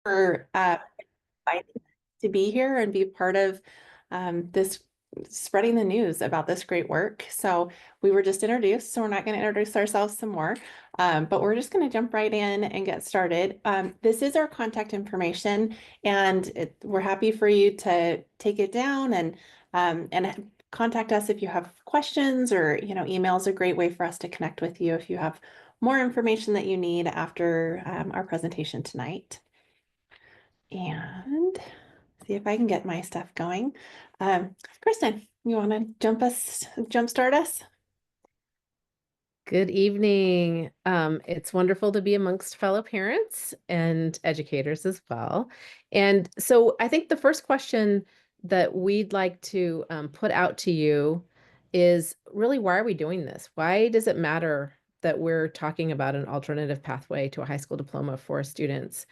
for inviting us to be here and be part of this spreading the news about this great work. So we were just introduced, so we're not going to introduce ourselves some more, but we're just going to jump right in and get started. This is our contact information, and we're happy for you to take it down and contact us if you have questions, or email is a great way for us to connect with you if you have more information that you need after our presentation tonight. And see if I can get my stuff going. Kristen, you want to jumpstart us? Good evening. It's wonderful to be amongst fellow parents and educators as well. And so I think the first question that we'd like to put out to you is really, why are we doing this? Why does it matter that we're talking about an alternative pathway to a high school diploma for students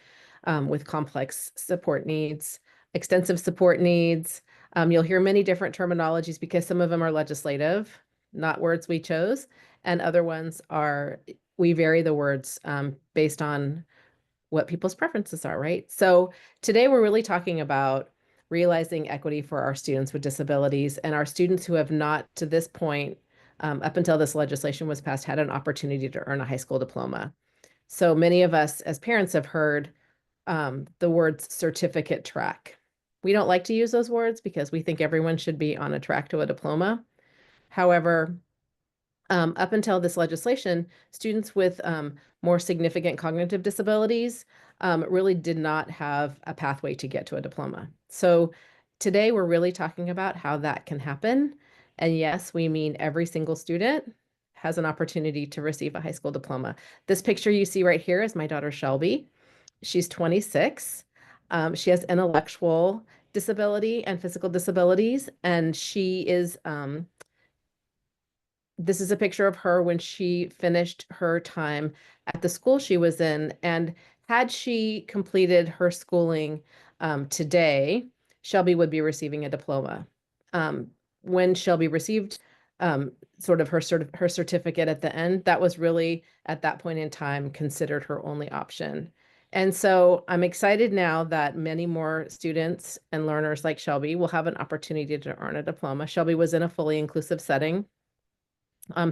with complex support needs, extensive support needs? You'll hear many different terminologies because some of them are legislative, not words we chose, and other ones are, we vary the words based on what people's preferences are, right? So today we're really talking about realizing equity for our students with disabilities and our students who have not, to this point, up until this legislation was passed, had an opportunity to earn a high school diploma. So many of us as parents have heard the words certificate track. We don't like to use those words because we think everyone should be on a track to a diploma. However, up until this legislation, students with more significant cognitive disabilities really did not have a pathway to get to a diploma. So today we're really talking about how that can happen. And yes, we mean every single student has an opportunity to receive a high school diploma. This picture you see right here is my daughter Shelby. She's 26. She has intellectual disability and physical disabilities, and she is this is a picture of her when she finished her time at the school she was in. And had she completed her schooling today, Shelby would be receiving a diploma. When Shelby received sort of her certificate at the end, that was really at that point in time considered her only option. And so I'm excited now that many more students and learners like Shelby will have an opportunity to earn a diploma. Shelby was in a fully inclusive setting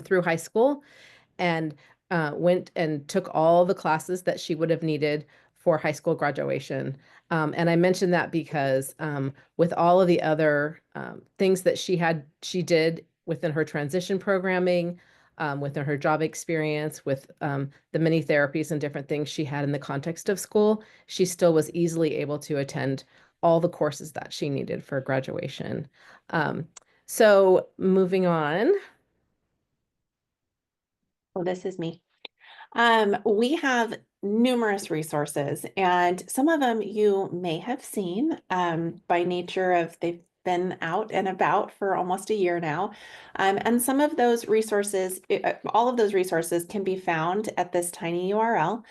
through high school, and went and took all the classes that she would have needed for high school graduation. And I mentioned that because with all of the other things that she did within her transition programming, within her job experience, with the many therapies and different things she had in the context of school, she still was easily able to attend all the courses that she needed for graduation. So moving on. Well, this is me. We have numerous resources, and some of them you may have seen by nature of they've been out and about for almost a year now. And some of those resources, all of those resources can be found at this tiny URL.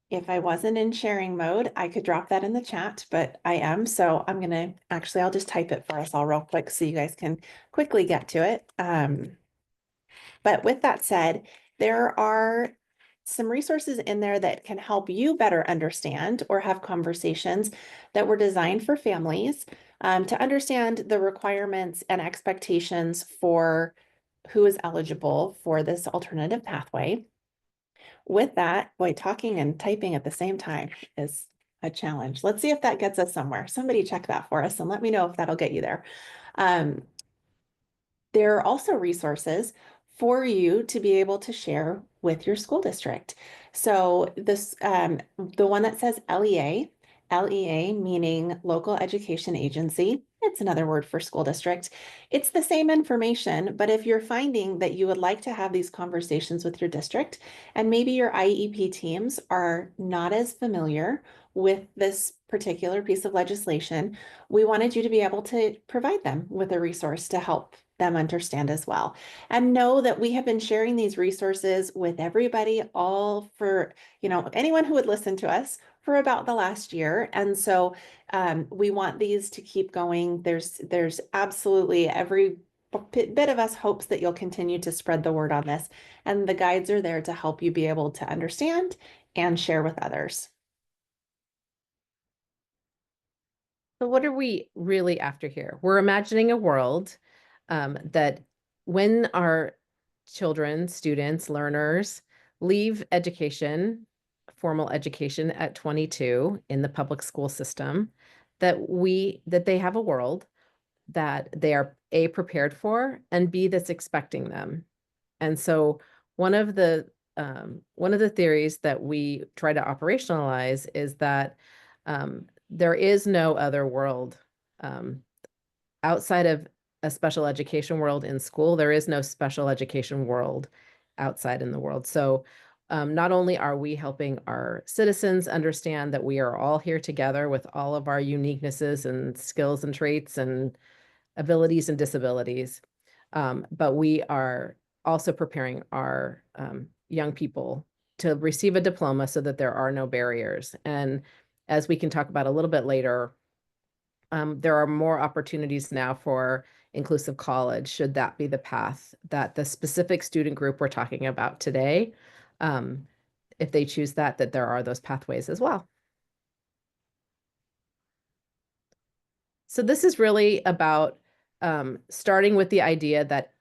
If I wasn't in sharing mode, I could drop that in the chat, but I am. So I'll just type it for us all real quick so you guys can quickly get to it. But with that said, there are some resources in there that can help you better understand or have conversations that were designed for families to understand the requirements and expectations for who is eligible for this alternative pathway. With that, boy, talking and typing at the same time is a challenge. Let's see if that gets us somewhere. Somebody check that for us and let me know if that'll get you there. There are also resources for you to be able to share with your school district. So the one that says LEA, LEA meaning local education agency, it's another word for school district. It's the same information, but if you're finding that you would like to have these conversations with your district, and maybe your IEP teams are not as familiar with this particular piece of legislation, we wanted you to be able to provide them with a resource to help them understand as well. And know that we have been sharing these resources with everybody, all for, anyone who would listen to us for about the last year. And so we want these to keep going. There's absolutely every bit of us hopes that you'll continue to spread the word on this. And the guides are there to help you be able to understand and share with others. So what are we really after here? We're imagining a world that when our children, students, learners leave education, formal education at 22 in the public school system, that they have a world that they are A, prepared for, and B, that's expecting them. And so one of the theories that we try to operationalize is that there is no other world um, outside of a special education world in school. There is no special education world outside in the world. So not only are we helping our citizens understand that we are all here together with all of our uniquenesses and skills and traits and abilities and disabilities, but we are also preparing our young people to receive a diploma so that there are no barriers. And as we can talk about a little bit later, there are more opportunities now for inclusive college, should that be the path that the specific student group we're talking about today, if they choose that, that there are those pathways as well. So this is really about starting with the idea that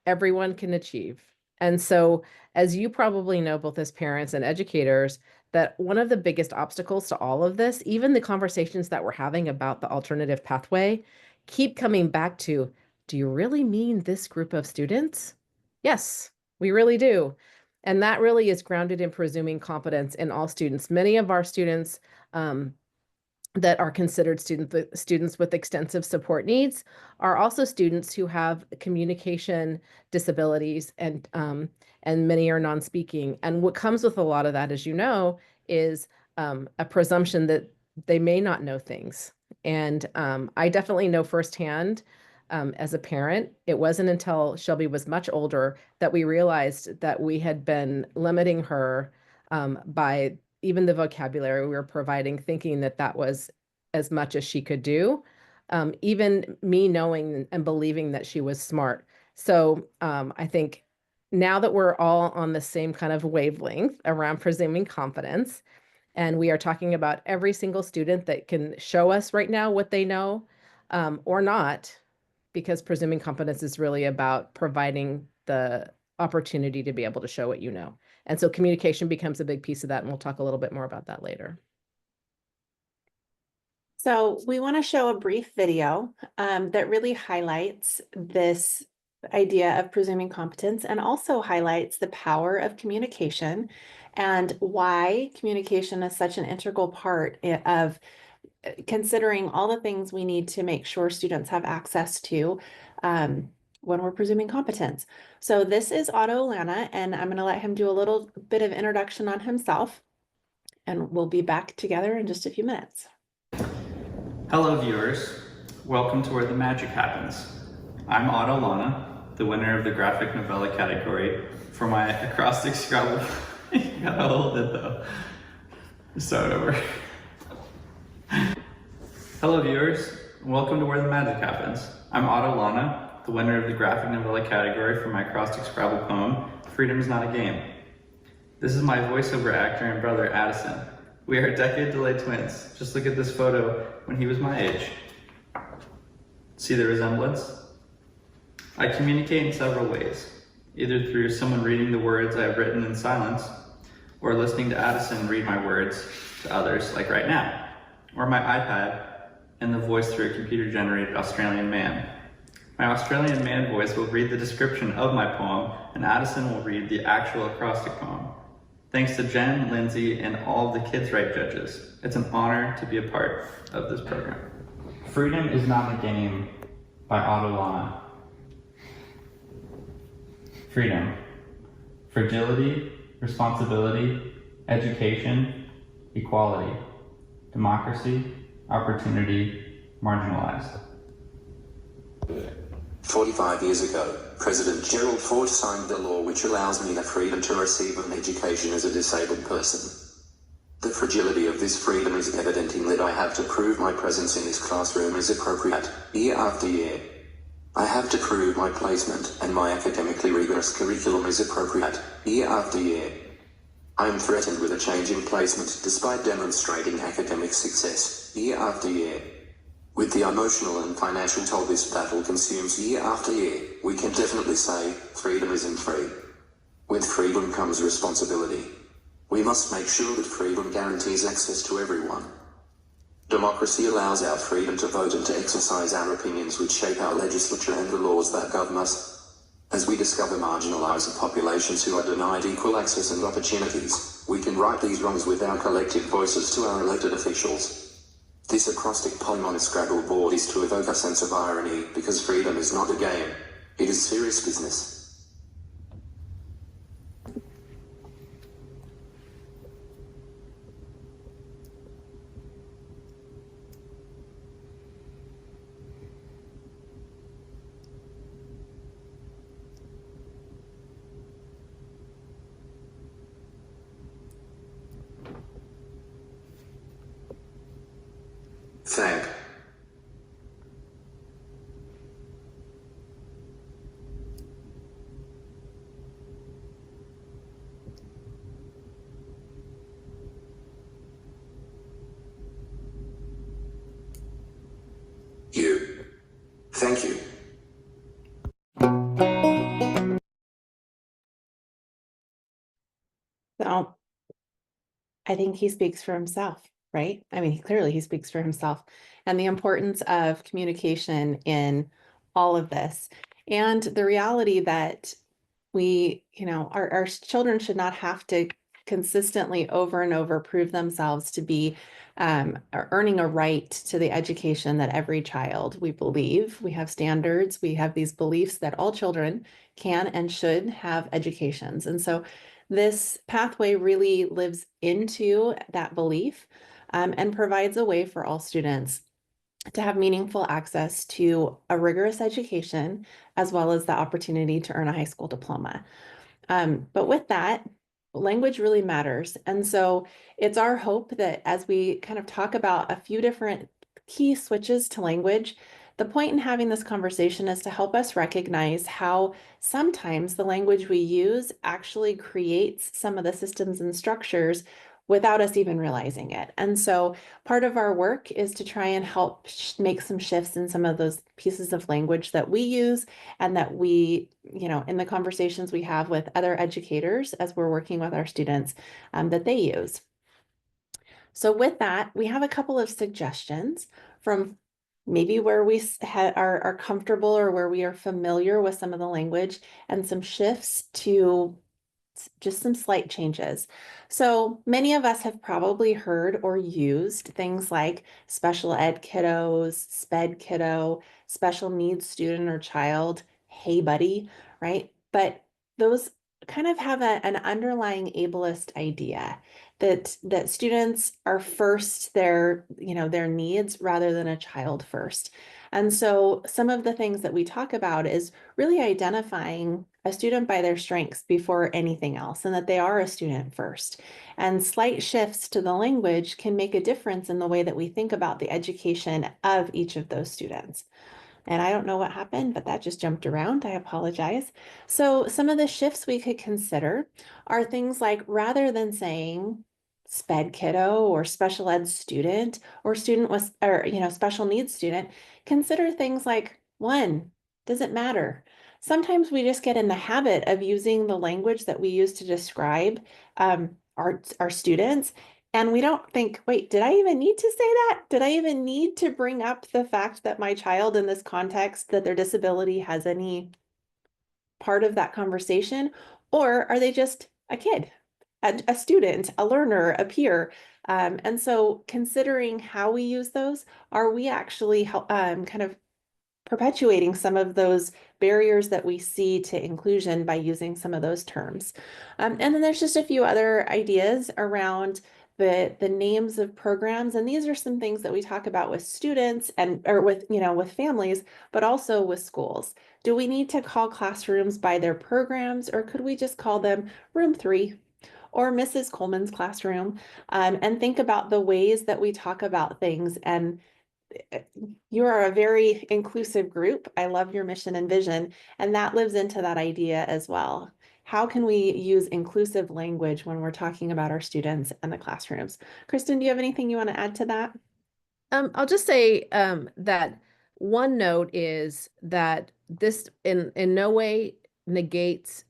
everyone can achieve. And so, as you probably know, both as parents and educators, that one of the biggest obstacles to all of this, even the conversations that we're having about the alternative pathway, keep coming back to, do you really mean this group of students? Yes, we really do. And that really is grounded in presuming competence in all students. Many of our students that are considered students with extensive support needs are also students who have communication disabilities, and many are non-speaking. And what comes with a lot of that, as you know, is a presumption that they may not know things. And I definitely know firsthand, as a parent, it wasn't until Shelby was much older that we realized that we had been limiting her by even the vocabulary we were providing, thinking that that was as much as she could do, even me knowing and believing that she was smart. So I think now that we're all on the same kind of wavelength around presuming competence, and we are talking about every single student that can show us right now what they know, or not, because presuming competence is really about providing the opportunity to be able to show what you know. And so communication becomes a big piece of that, and we'll talk a little bit more about that later. So we want to show a brief video that really highlights this idea of presuming competence and also highlights the power of communication and why communication is such an integral part of considering all the things we need to make sure students have access to when we're presuming competence. So this is Otto Lana, and I'm going to let him do a little bit of introduction on himself, and we'll be back together in just a few minutes. Hello viewers, welcome to Where the Magic Happens. I'm Otto Lana, the winner of the graphic novella category for my acrostic Scrabble. You gotta hold it though. Start over. Hello viewers, welcome to Where the Magic Happens. I'm Otto Lana, the winner of the graphic novella category for my acrostic Scrabble poem, Freedom is Not a Game. This is my voiceover actor and brother, Addison. We are decade-delayed twins. Just look at this photo when he was my age. See the resemblance? I communicate in several ways, either through someone reading the words I have written in silence, or listening to Addison read my words to others, like right now, or my iPad and the voice through a computer-generated Australian man. My Australian man voice will read the description of my poem, and Addison will read the actual acrostic poem. Thanks to Jen, Lindsay, and all of the Kids Right judges. It's an honor to be a part of this program. Freedom is Not a Game by Otto Lana. Freedom. Fragility, responsibility, education, equality, democracy, opportunity, marginalized. 45 years ago, President Gerald Ford signed the law which allows me the freedom to receive an education as a disabled person. The fragility of this freedom is evident in that I have to prove my presence in this classroom is appropriate, year after year. I have to prove my placement and my academically rigorous curriculum is appropriate, year after year. I am threatened with a change in placement despite demonstrating academic success, year after year. With the emotional and financial toll this battle consumes year after year, we can definitely say, freedom isn't free. With freedom comes responsibility. We must make sure that freedom guarantees access to everyone. Democracy allows our freedom to vote and to exercise our opinions which shape our legislature and the laws that govern us. As we discover marginalized populations who are denied equal access and opportunities, we can right these wrongs with our collective voices to our elected officials. This acrostic poem on a Scrabble board is to evoke a sense of irony, because freedom is not a game. It is serious business. Thank you. Thank you. So I think he speaks for himself, right? I mean, clearly he speaks for himself and the importance of communication in all of this. And the reality that our children should not have to consistently over and over prove themselves to be earning a right to the education that every child, we believe, we have standards, we have these beliefs that all children can and should have educations. And so this pathway really lives into that belief and provides a way for all students to have meaningful access to a rigorous education, as well as the opportunity to earn a high school diploma. But with that, language really matters. And so it's our hope that as we kind of talk about a few different key switches to language, the point in having this conversation is to help us recognize how sometimes the language we use actually creates some of the systems and structures without us even realizing it. And so part of our work is to try and help make some shifts in some of those pieces of language that we use and that we, in the conversations we have with other educators as we're working with our students, that they use. So with that, we have a couple of suggestions from maybe where we are comfortable or where we are familiar with some of the language, and some shifts to just some slight changes. So many of us have probably heard or used things like special ed kiddos, sped kiddo, special needs student or child, hey buddy, right? But those kind of have an underlying ableist idea that students are first their needs rather than a child first. And so some of the things that we talk about is really identifying a student by their strengths before anything else, and that they are a student first. And slight shifts to the language can make a difference in the way that we think about the education of each of those students. And I don't know what happened, but that just jumped around. I apologize. So some of the shifts we could consider are things like, rather than saying sped kiddo or special ed student or student with, or, special needs student, consider things like, one, does it matter? Sometimes we just get in the habit of using the language that we use to describe our students, and we don't think, wait, did I even need to say that? Did I even need to bring up the fact that my child in this context, that their disability has any part of that conversation? Or are they just a kid, a student, a learner, a peer? And so considering how we use those, are we actually kind of perpetuating some of those barriers that we see to inclusion by using some of those terms? And then there's just a few other ideas around the names of programs. And these are some things that we talk about with students or with families, but also with schools. Do we need to call classrooms by their programs, or could we just call them room 3 or Mrs. Coleman's classroom, and think about the ways that we talk about things? And you are a very inclusive group. I love your mission and vision, and that lives into that idea as well. How can we use inclusive language when we're talking about our students and the classrooms? Kristen, do you have anything you want to add to that? I'll just say that one note is that this in no way negates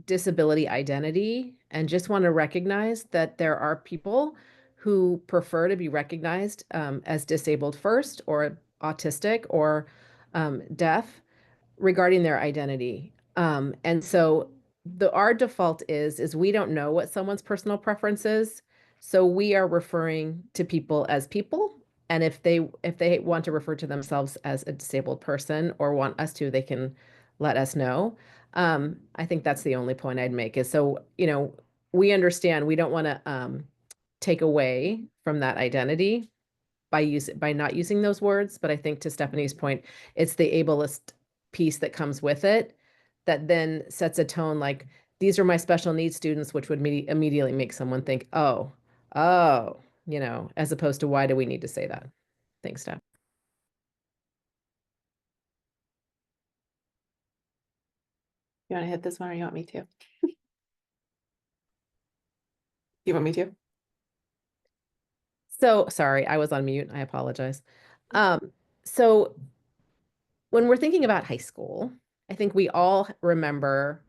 disability identity, and just want to recognize that there are people who prefer to be recognized as disabled first, or autistic, or deaf, regarding their identity. And so our default is we don't know what someone's personal preference is. So we are referring to people as people. And if they want to refer to themselves as a disabled person or want us to, they can let us know. I think that's the only point I'd make is, so, we understand we don't want to take away from that identity by not using those words. But I think, to Stephanie's point, it's the ableist piece that comes with it that then sets a tone, like, these are my special needs students, which would immediately make someone think, oh, as opposed to, why do we need to say that? Thanks, Steph. You want to hit this one or you want me to? You want me to? So sorry, I was on mute. I apologize. So when we're thinking about high school, I think we all remember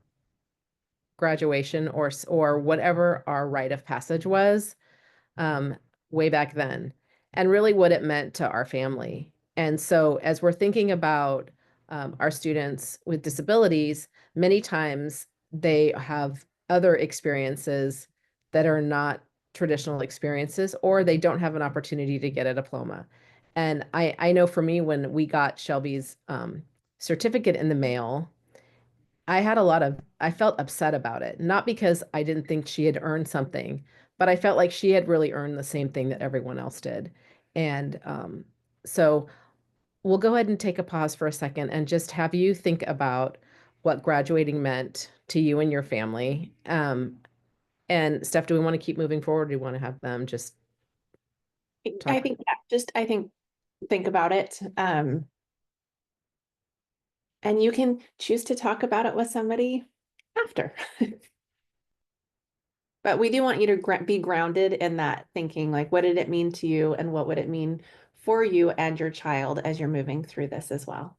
graduation, or whatever our rite of passage was um, way back then, and really what it meant to our family. And so as we're thinking about our students with disabilities, many times they have other experiences that are not traditional experiences, or they don't have an opportunity to get a diploma. And I know for me, when we got Shelby's certificate in the mail, I felt upset about it, not because I didn't think she had earned something, but I felt like she had really earned the same thing that everyone else did. And so we'll go ahead and take a pause for a second and just have you think about what graduating meant to you and your family. And Steph, do we want to keep moving forward? Or do we want to have them just I talk? think, yeah, I think, think about it. And you can choose to talk about it with somebody after. But we do want you to be grounded in that thinking, like, what did it mean to you and what would it mean for you and your child as you're moving through this as well?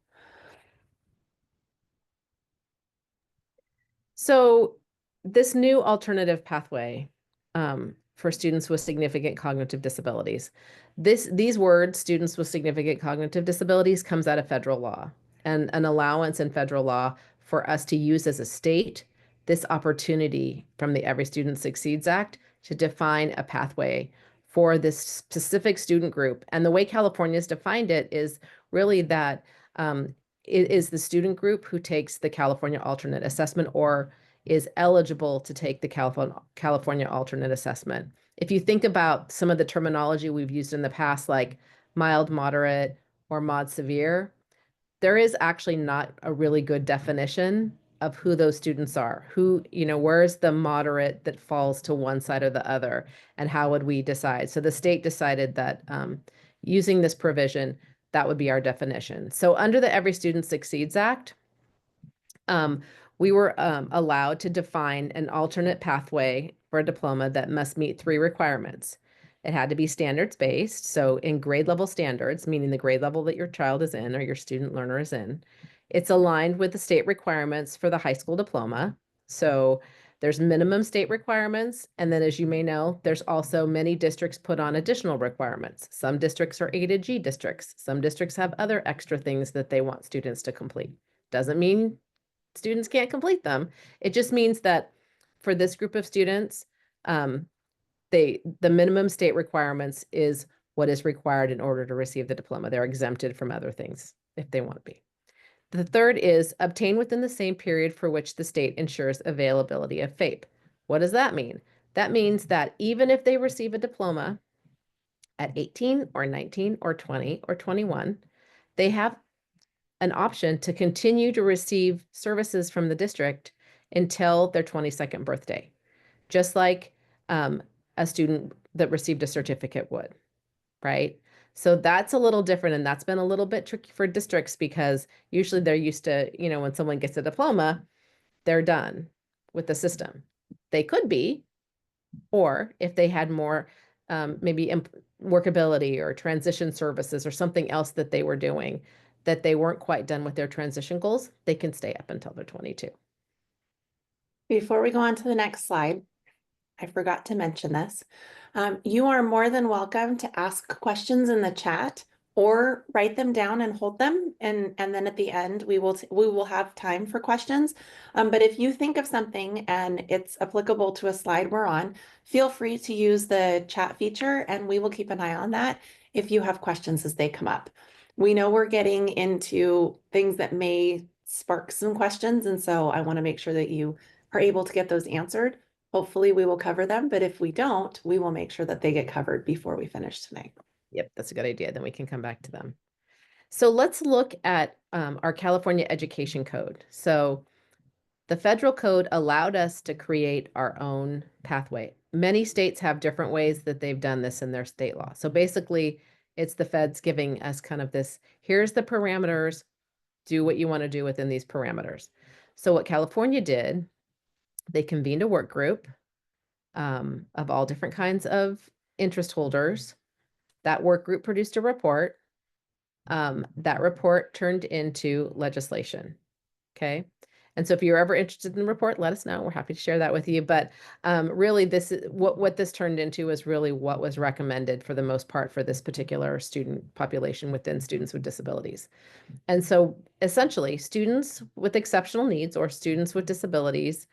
So this new alternative pathway for students with significant cognitive disabilities, these words, students with significant cognitive disabilities, comes out of federal law, and an allowance in federal law for us to use as a state this opportunity from the Every Student Succeeds Act to define a pathway for this specific student group. And the way California's defined it is really that it is the student group who takes the California alternate assessment, or is eligible to take the California alternate assessment. If you think about some of the terminology we've used in the past, like mild, moderate, or mod severe, there is actually not a really good definition of who those students are. Where's the moderate that falls to one side or the other, and how would we decide? So the state decided that using this provision, that would be our definition. So under the Every Student Succeeds Act, we were allowed to define an alternate pathway for a diploma that must meet 3 requirements. It had to be standards-based, so in grade level standards, meaning the grade level that your child is in or your student learner is in. It's aligned with the state requirements for the high school diploma. So there's minimum state requirements, and then, as you may know, there's also many districts put on additional requirements. Some districts are A to G districts. Some districts have other extra things that they want students to complete. Doesn't mean students can't complete them. It just means that for this group of students, the minimum state requirements is what is required in order to receive the diploma. They're exempted from other things if they want to be. The third is obtain within the same period for which the state ensures availability of FAPE. What does that mean? That means that even if they receive a diploma at 18 or 19 or 20 or 21, they have an option to continue to receive services from the district until their 22nd birthday, just like a student that received a certificate would, right? So that's a little different, and that's been a little bit tricky for districts, because usually they're used to, when someone gets a diploma, they're done with the system. They could be, or if they had more, maybe workability or transition services or something else that they were doing that they weren't quite done with their transition goals, they can stay up until they're 22. Before we go on to the next slide, I forgot to mention this. You are more than welcome to ask questions in the chat or write them down and hold them. And then at the end, we will have time for questions. But if you think of something and it's applicable to a slide we're on, feel free to use the chat feature and we will keep an eye on that if you have questions as they come up. We know we're getting into things that may spark some questions. And so I want to make sure that you are able to get those answered. Hopefully we will cover them, but if we don't, we will make sure that they get covered before we finish tonight. Yep, that's a good idea. Then we can come back to them. So let's look at our California Education Code. So the federal code allowed us to create our own pathway. Many states have different ways that they've done this in their state law. So basically, it's the feds giving us kind of this, here's the parameters, do what you want to do within these parameters. So what California did, they convened a work group of all different kinds of interest holders. That work group produced a report. That report turned into legislation. Okay. And so if you're ever interested in the report, let us know. We're happy to share that with you. But really, this is what this turned into is really what was recommended for the most part for this particular student population within students with disabilities. And so essentially, students with exceptional needs or students with disabilities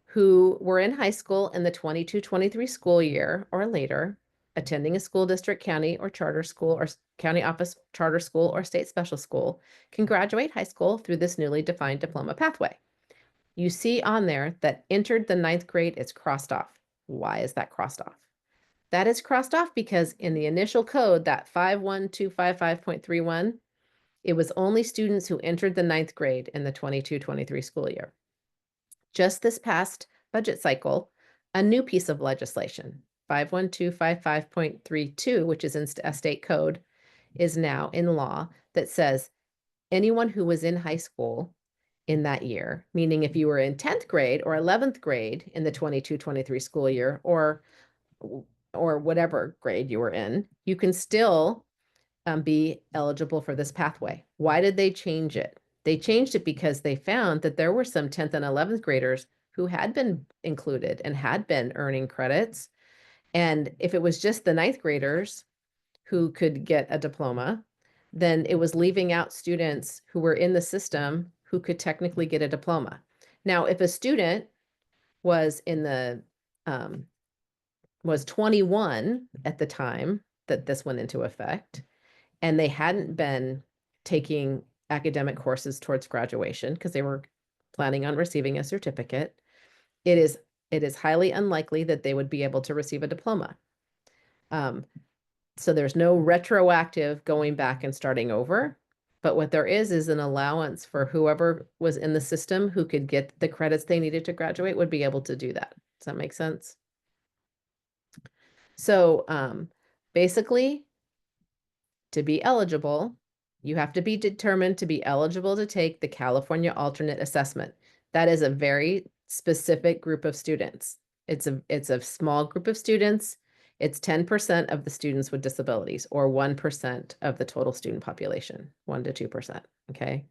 who were in high school in the 22-23 school year or later, attending a school district, county or charter school or county office charter school or state special school can graduate high school through this newly defined diploma pathway. You see on there that entered the 9th grade is crossed off. Why is that crossed off? That is crossed off because in the initial code, that 51255.31, it was only students who entered the 9th grade in the 22-23 school year. Just this past budget cycle, a new piece of legislation, 51255.32, which is in a state code, is now in law that says anyone who was in high school in that year, meaning if you were in 10th grade or 11th grade in the 22-23 school year or whatever grade you were in, you can still be eligible for this pathway. Why did they change it? They changed it because they found that there were some 10th and 11th graders who had been included and had been earning credits. And if it was just the 9th graders who could get a diploma, then it was leaving out students who were in the system who could technically get a diploma. Now, if a student was in the was 21 at the time that this went into effect, and they hadn't been taking academic courses towards graduation because they were planning on receiving a certificate, it is highly unlikely that they would be able to receive a diploma. So there's no retroactive going back and starting over, but what there is an allowance for whoever was in the system who could get the credits they needed to graduate would be able to do that. Does that make sense? So basically, to be eligible, you have to be determined to be eligible to take the California Alternate Assessment. That is a very specific group of students. It's a small group of students. It's 10% of the students with disabilities or 1% of the total student population, 1 to 2%, okay?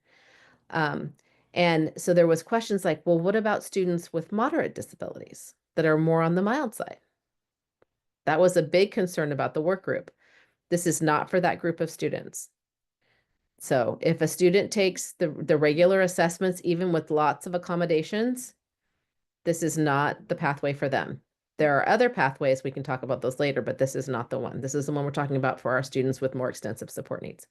And so there was questions like, well, what about students with moderate disabilities that are more on the mild side? That was a big concern about the work group. This is not for that group of students. So if a student takes the regular assessments, even with lots of accommodations, this is not the pathway for them. There are other pathways, we can talk about those later, but this is not the one. This is the one we're talking about for our students with more extensive support needs.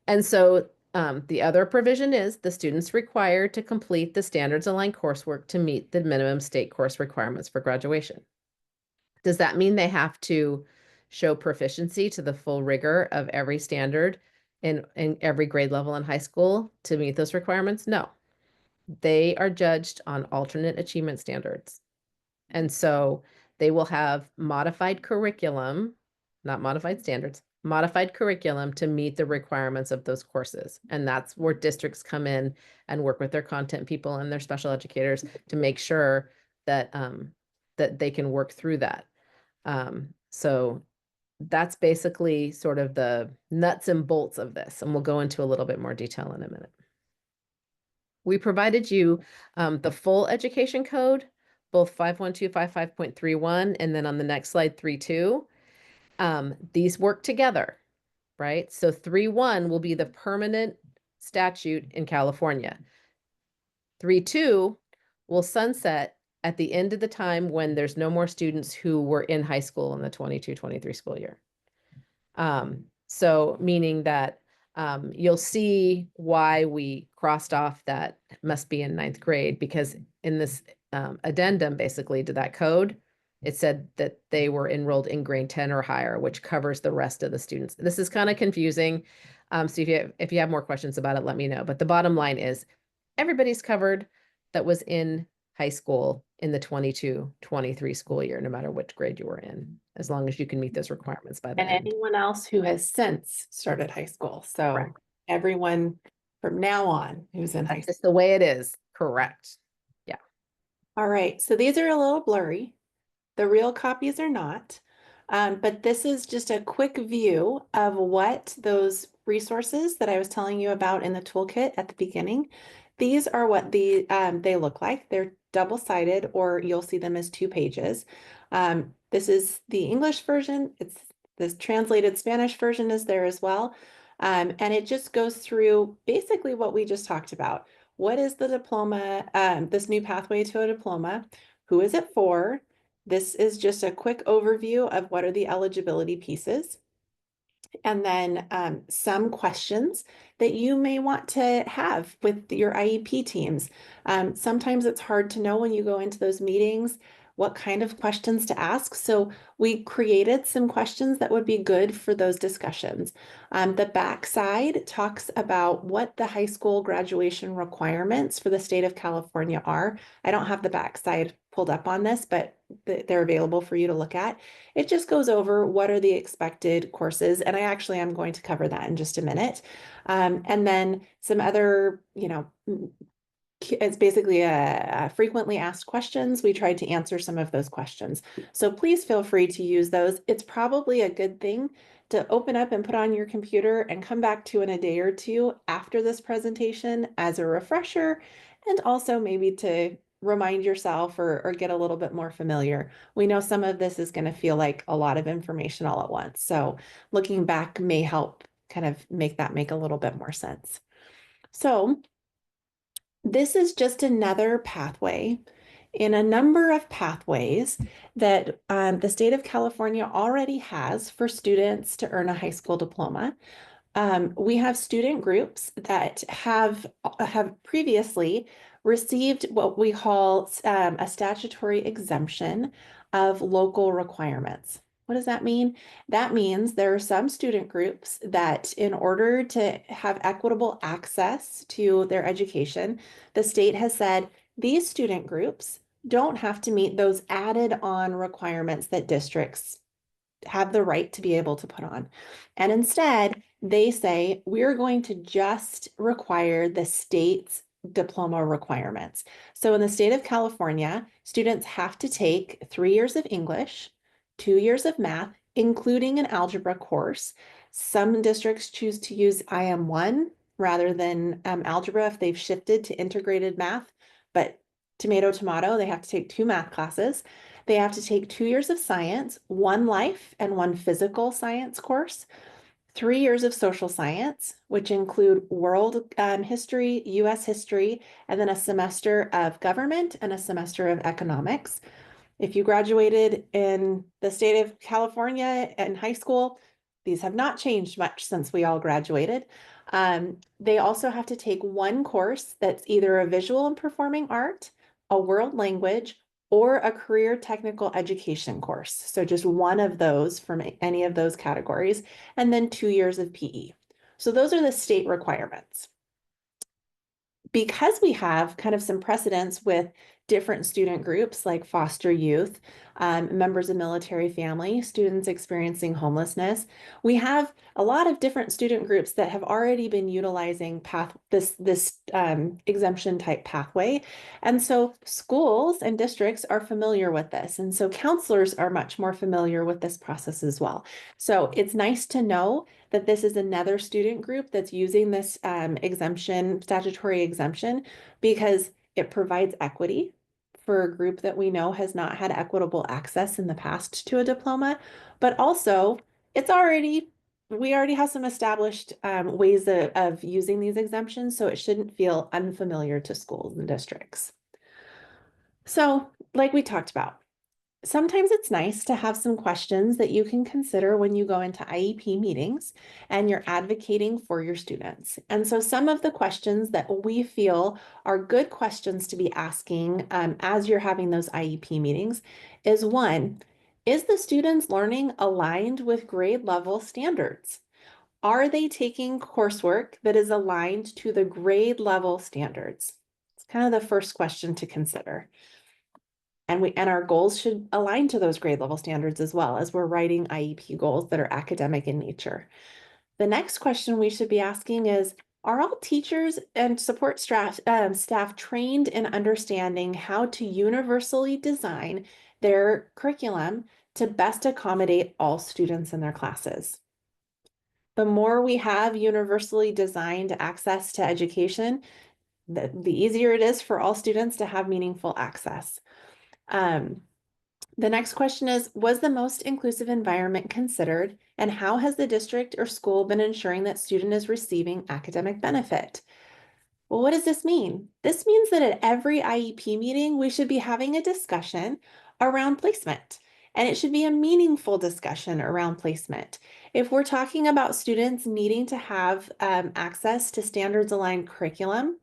And so the other provision is the students required to complete the standards aligned coursework to meet the minimum state course requirements for graduation. Does that mean they have to show proficiency to the full rigor of every standard in every grade level in high school to meet those requirements? No. They are judged on alternate achievement standards. And so they will have modified curriculum, not modified standards, modified curriculum to meet the requirements of those courses. And that's where districts come in and work with their content people and their special educators to make sure that that they can work through that. So that's basically sort of the nuts and bolts of this, and we'll go into a little bit more detail in a minute. We provided you the full education code, both 51255.31, and then on the next slide, 3.2. These work together, right? So 3.1 will be the permanent statute in California. 3.2 will sunset at the end of the time when there's no more students who were in high school in the 22-23 school year. So meaning that you'll see why we crossed off that must be in 9th grade, because in this addendum basically to that code, it said that they were enrolled in grade 10 or higher, which covers the rest of the students. This is kind of confusing. So if you have more questions about it, let me know. But the bottom line is everybody's covered that was in high school in the 22-23 school year, no matter which grade you were in, as long as you can meet those requirements by the And end. anyone else who has since started high school. So Correct. everyone from now on who's in high That's school. just the way it is. Correct. All right, so these are a little blurry. The real copies are not. But this is just a quick view of what those resources that I was telling you about in the toolkit at the beginning. These are what they look like. They're double-sided, or you'll see them as 2 pages. This is the English version. It's this translated Spanish version is there as well. And it just goes through basically what we just talked about. What is the diploma, this new pathway to a diploma? Who is it for? This is just a quick overview of what are the eligibility pieces. And then some questions that you may want to have with your IEP teams. Sometimes it's hard to know when you go into those meetings what kind of questions to ask. So we created some questions that would be good for those discussions. The back side talks about what the high school graduation requirements for the state of California are. I don't have the back side pulled up on this, but they're available for you to look at. It just goes over what are the expected courses, and I actually am going to cover that in just a minute. And then some other, it's basically a frequently asked questions. We tried to answer some of those questions. So please feel free to use those. It's probably a good thing to open up and put on your computer and come back to in a day or two after this presentation as a refresher, and also maybe to remind yourself or get a little bit more familiar. We know some of this is going to feel like a lot of information all at once. So looking back may help kind of make a little bit more sense. So this is just another pathway in a number of pathways that the state of California already has for students to earn a high school diploma. We have student groups that have previously received what we call a statutory exemption of local requirements. What does that mean? That means there are some student groups that, in order to have equitable access to their education, the state has said these student groups don't have to meet those added on requirements that districts have the right to be able to put on. And instead, they say, we're going to just require the state's diploma requirements. So in the state of California, students have to take 3 years of English, 2 years of math, including an algebra course. Some districts choose to use IM1 rather than algebra if they've shifted to integrated math, but tomato, tomato, they have to take 2 math classes. They have to take 2 years of science, 1 life and 1 physical science course, 3 years of social science, which include world history, US history, and then a semester of government and a semester of economics. If you graduated in the state of California in high school, these have not changed much since we all graduated. They also have to take 1 course that's either a visual and performing art, a world language, or a career technical education course. So just 1 of those from any of those categories, and then 2 years of PE. So those are the state requirements. Because we have kind of some precedents with different student groups like foster youth, members of military family, students experiencing homelessness. We have a lot of different student groups that have already been utilizing this exemption type pathway. And so schools and districts are familiar with this. And so counselors are much more familiar with this process as well. So it's nice to know that this is another student group that's using this statutory exemption, because it provides equity for a group that we know has not had equitable access in the past to a diploma, but also we already have some established ways of using these exemptions, so it shouldn't feel unfamiliar to schools and districts. So, like we talked about, sometimes it's nice to have some questions that you can consider when you go into IEP meetings and you're advocating for your students. And so some of the questions that we feel are good questions to be asking as you're having those IEP meetings is, one, is the students' learning aligned with grade level standards? Are they taking coursework that is aligned to the grade level standards? It's kind of the first question to consider. And our goals should align to those grade level standards as well, as we're writing IEP goals that are academic in nature. The next question we should be asking is, are all teachers and support staff trained in understanding how to universally design their curriculum to best accommodate all students in their classes? The more we have universally designed access to education, the easier it is for all students to have meaningful access. The next question is, was the most inclusive environment considered, and how has the district or school been ensuring that student is receiving academic benefit? Well, what does this mean? This means that at every IEP meeting, we should be having a discussion around placement, and it should be a meaningful discussion around placement. If we're talking about students needing to have access to standards aligned curriculum,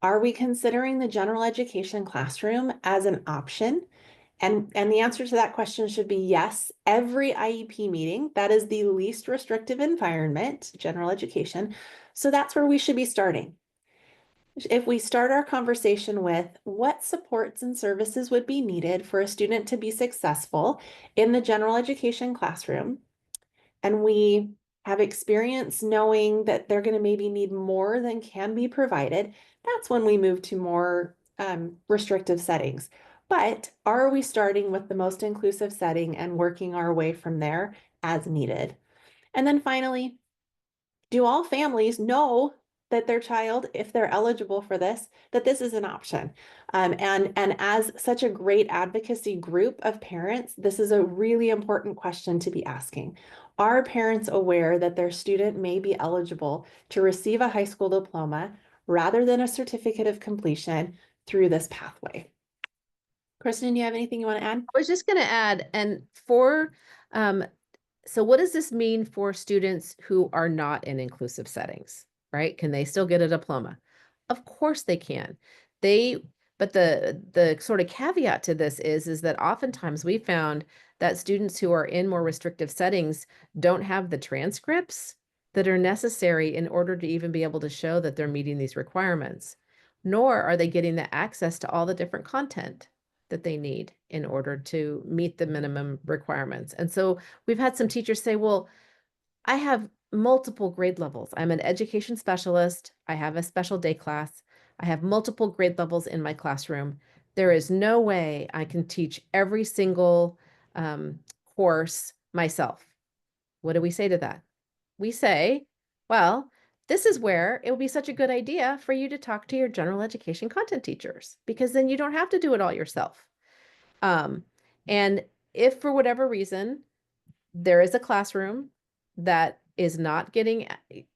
are we considering the general education classroom as an option? And the answer to that question should be yes. Every IEP meeting, that is the least restrictive environment, general education. So that's where we should be starting. If we start our conversation with what supports and services would be needed for a student to be successful in the general education classroom, and we have experience knowing that they're going to maybe need more than can be provided, that's when we move to more restrictive settings. But are we starting with the most inclusive setting and working our way from there as needed? And then finally, do all families know that their child, if they're eligible for this, that this is an option? And as such a great advocacy group of parents, this is a really important question to be asking. Are parents aware that their student may be eligible to receive a high school diploma rather than a certificate of completion through this pathway? Kristen, do you have anything you want to add? I was just going to add, and so what does this mean for students who are not in inclusive settings, right? Can they still get a diploma? Of course they can. But the sort of caveat to this is that oftentimes we found that students who are in more restrictive settings don't have the transcripts that are necessary in order to even be able to show that they're meeting these requirements, nor are they getting the access to all the different content that they need in order to meet the minimum requirements. And so we've had some teachers say, well, I have multiple grade levels. I'm an education specialist. I have a special day class. I have multiple grade levels in my classroom. There is no way I can teach every single course myself. What do we say to that? We say, well, this is where it would be such a good idea for you to talk to your general education content teachers, because then you don't have to do it all yourself. And if for whatever reason there is a classroom that is not getting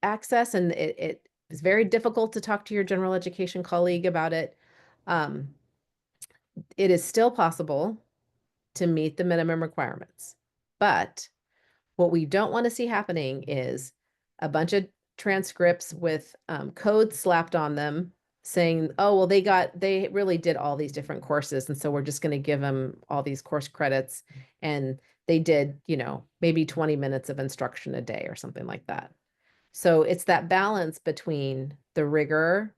access, and it is very difficult to talk to your general education colleague about it, it is still possible to meet the minimum requirements. But what we don't want to see happening is a bunch of transcripts with codes slapped on them saying, oh, well, they really did all these different courses, and so we're just going to give them all these course credits. And they did, maybe 20 minutes of instruction a day or something like that. So it's that balance between the rigor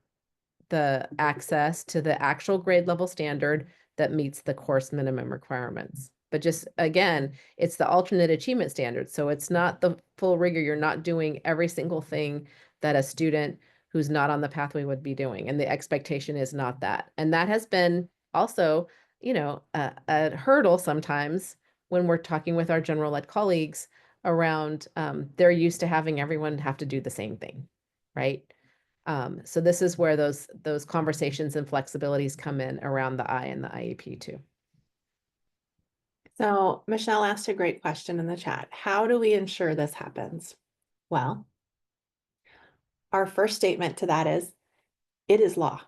the access to the actual grade level standard that meets the course minimum requirements. But just again, it's the alternate achievement standard. So it's not the full rigor. You're not doing every single thing that a student who's not on the pathway would be doing. And the expectation is not that. And that has been also, a hurdle sometimes when we're talking with our general ed colleagues around they're used to having everyone have to do the same thing, right? So this is where those conversations and flexibilities come in around the I and the IEP too. So Michelle asked a great question in the chat. How do we ensure this happens? Well, our first statement to that is it is law.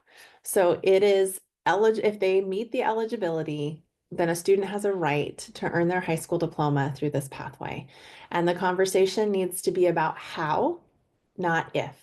So it is if they meet the eligibility, then a student has a right to earn their high school diploma through this pathway. And the conversation needs to be about how, not if.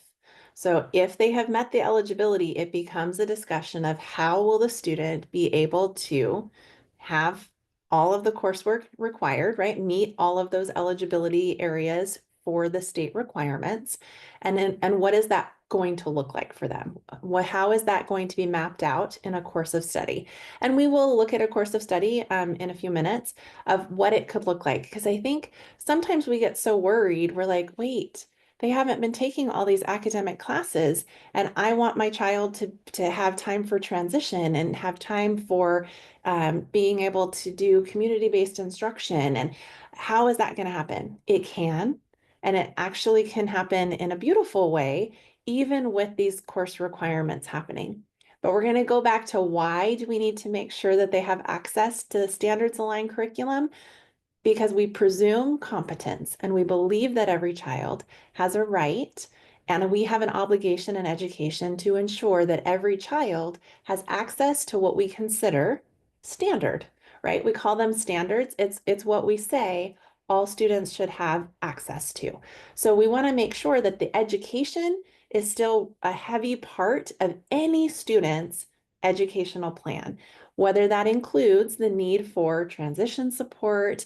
So if they have met the eligibility, it becomes a discussion of how will the student be able to have all of the coursework required, right? Meet all of those eligibility areas for the state requirements. And what is that going to look like for them? How is that going to be mapped out in a course of study? And we will look at a course of study in a few minutes of what it could look like. Because I think sometimes we get so worried, we're like, wait, they haven't been taking all these academic classes, and I want my child to have time for transition and have time for being able to do community-based instruction. And how is that going to happen? It can, and it actually can happen in a beautiful way, even with these course requirements happening. But we're going to go back to why do we need to make sure that they have access to the standards aligned curriculum? Because we presume competence and we believe that every child has a right and we have an obligation in education to ensure that every child has access to what we consider standard, right? We call them standards. It's what we say all students should have access to. So we want to make sure that the education is still a heavy part of any student's educational plan, whether that includes the need for transition support,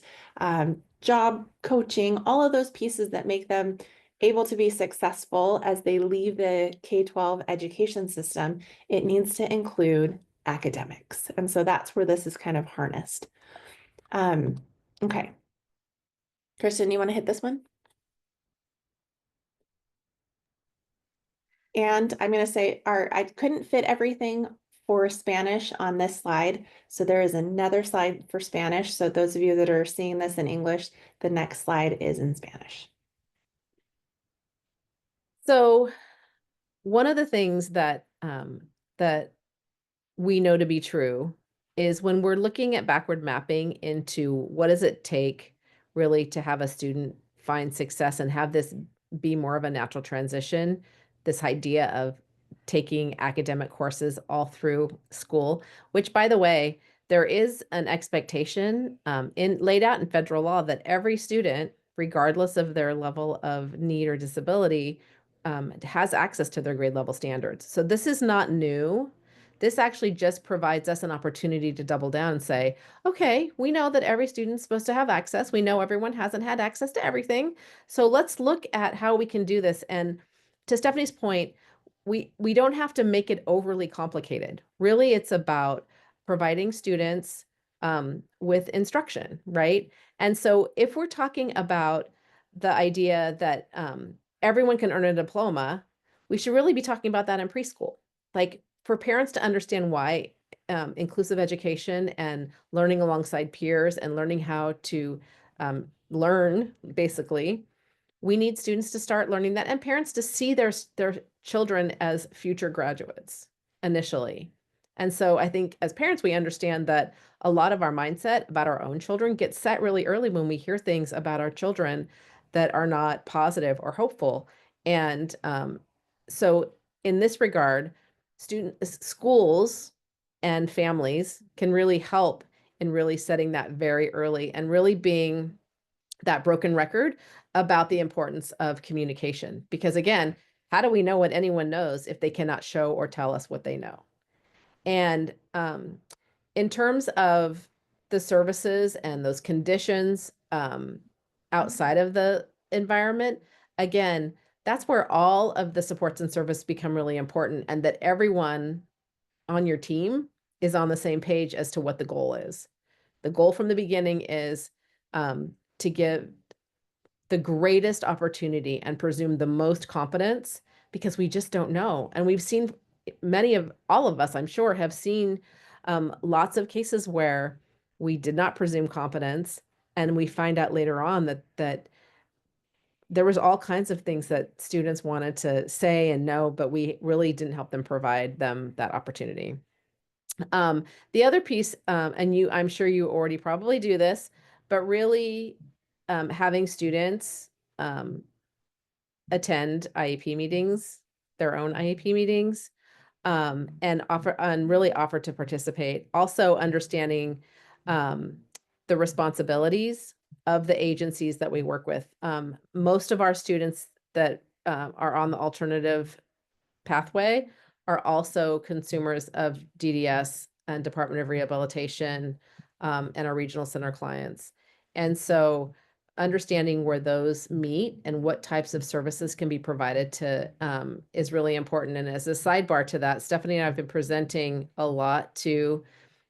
job coaching, all of those pieces that make them able to be successful as they leave the K-12 education system. It needs to include academics. And so that's where this is kind of harnessed. Okay. Kristen, you want to hit this one? And I'm going to say I couldn't fit everything for Spanish on this slide. So there is another slide for Spanish. So those of you that are seeing this in English, the next slide is in Spanish. So one of the things that that we know to be true is when we're looking at backward mapping into what does it take really to have a student find success and have this be more of a natural transition, this idea of taking academic courses all through school, which by the way, there is an expectation laid out in federal law that every student, regardless of their level of need or disability, has access to their grade level standards. So this is not new. This actually just provides us an opportunity to double down and say, okay, we know that every student's supposed to have access. We know everyone hasn't had access to everything. So let's look at how we can do this. And to Stephanie's point, we don't have to make it overly complicated. Really, it's about providing students with instruction, right? And so if we're talking about the idea that everyone can earn a diploma, we should really be talking about that in preschool. Like for parents to understand why inclusive education and learning alongside peers and learning how to learn, basically, we need students to start learning that and parents to see their children as future graduates initially. And so I think as parents, we understand that a lot of our mindset about our own children gets set really early when we hear things about our children that are not positive or hopeful. And so in this regard, schools and families can really help in really setting that very early and really being that broken record about the importance of communication. Because again, how do we know what anyone knows if they cannot show or tell us what they know? And in terms of the services and those conditions outside of the environment, again, that's where all of the supports and service become really important, and that everyone on your team is on the same page as to what the goal is. The goal from the beginning is to give the greatest opportunity and presume the most competence, because we just don't know. And we've seen all of us, I'm sure, have seen lots of cases where we did not presume competence, and we find out later on that there was all kinds of things that students wanted to say and know, but we really didn't help them provide them that opportunity. The other piece, and I'm sure you already probably do this, but really having students attend IEP meetings, their own IEP meetings, and really offer to participate. Also understanding um, the responsibilities of the agencies that we work with. Most of our students that are on the alternative pathway are also consumers of DDS and Department of Rehabilitation, and our regional center clients. And so understanding where those meet and what types of services can be provided to is really important. And as a sidebar to that, Stephanie and I have been presenting a lot to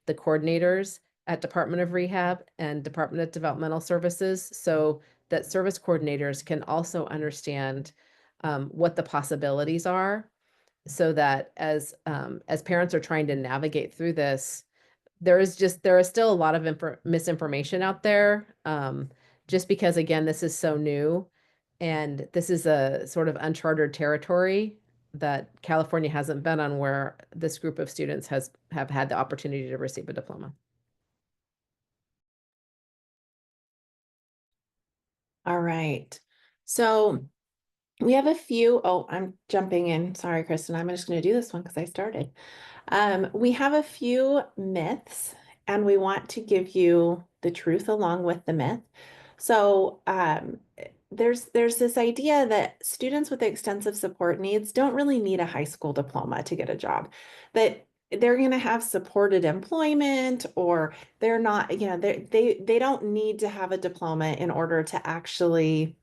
the coordinators at Department of Rehab and Department of Developmental Services, so that service coordinators can also understand what the possibilities are, so that as parents are trying to navigate through this, there is still a lot of misinformation out there, just because, again, this is so new, and this is a sort of uncharted territory that California hasn't been on, where this group of students have had the opportunity to receive a diploma. All right. So we have a few, oh, I'm jumping in. Sorry, Kristen. I'm just going to do this one because I started. We have a few myths, and we want to give you the truth along with the myth. So there's this idea that students with extensive support needs don't really need a high school diploma to get a job, that they're going to have supported employment, or they're not, they don't need to have a diploma in order to actually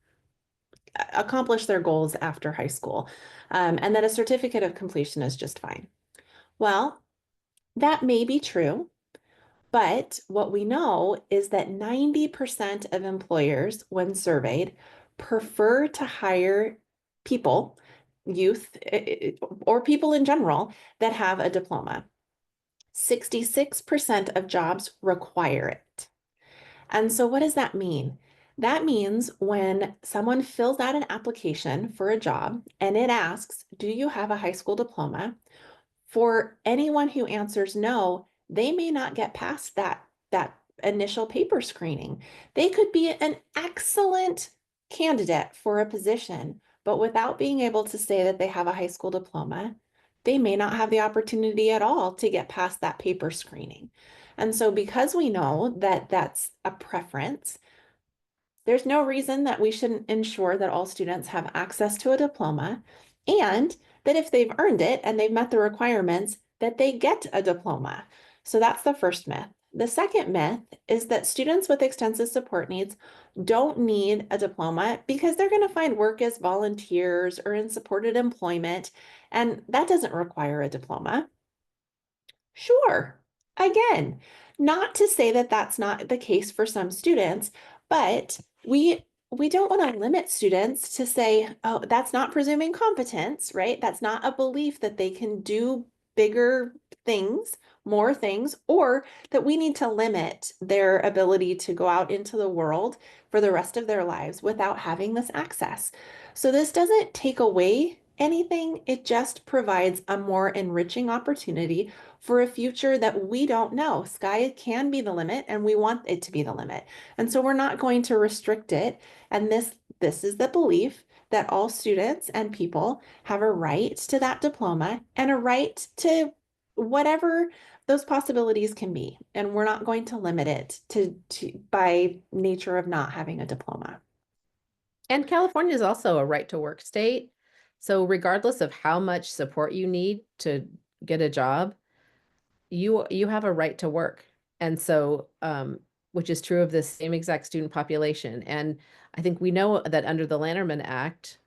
accomplish their goals after high school, and that a certificate of completion is just fine. Well, that may be true, but what we know is that 90% of employers, when surveyed, prefer to hire people, youth, or people in general, that have a diploma. 66% of jobs require it. And so what does that mean? That means when someone fills out an application for a job and it asks, do you have a high school diploma? For anyone who answers no, they may not get past that initial paper screening. They could be an excellent candidate for a position, but without being able to say that they have a high school diploma, they may not have the opportunity at all to get past that paper screening. And so because we know that that's a preference, there's no reason that we shouldn't ensure that all students have access to a diploma, and that if they've earned it and they've met the requirements, that they get a diploma. So that's the first myth. The second myth is that students with extensive support needs don't need a diploma because they're going to find work as volunteers or in supported employment, and that doesn't require a diploma. Sure. Again, not to say that that's not the case for some students, but we don't want to limit students to say, oh, that's not presuming competence, right? That's not a belief that they can do bigger things, more things, or that we need to limit their ability to go out into the world for the rest of their lives without having this access. So this doesn't take away anything, it just provides a more enriching opportunity for a future that we don't know. Sky can be the limit, and we want it to be the limit. And so we're not going to restrict it. And this is the belief that all students and people have a right to that diploma and a right to whatever those possibilities can be. And we're not going to limit it to by nature of not having a diploma. And California is also a right to work state. So regardless of how much support you need to get a job, you have a right to work. And so, which is true of the same exact student population. And I think we know that under the Lanterman Act,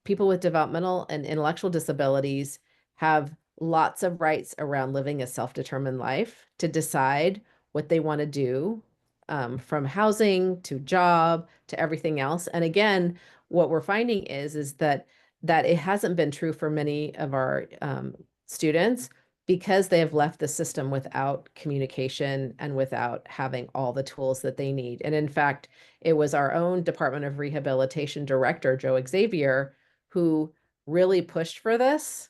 people with developmental and intellectual disabilities have lots of rights around living a self-determined life to decide what they want to do, from housing to job to everything else. And again, what we're finding is that it hasn't been true for many of our students because they have left the system without communication and without having all the tools that they need. And in fact, it was our own Department of Rehabilitation director, Joe Xavier, who really pushed for this,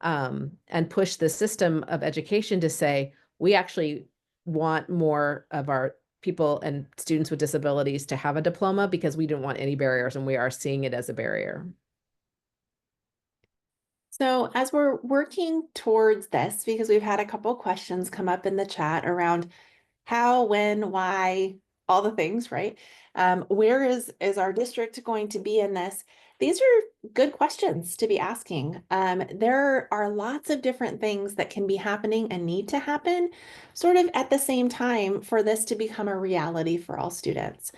and pushed the system of education to say, we actually want more of our people and students with disabilities to have a diploma because we don't want any barriers, and we are seeing it as a barrier. So as we're working towards this, because we've had a couple questions come up in the chat around how, when, why, all the things, right? Where is our district going to be in this? These are good questions to be asking. There are lots of different things that can be happening and need to happen sort of at the same time for this to become a reality for all students.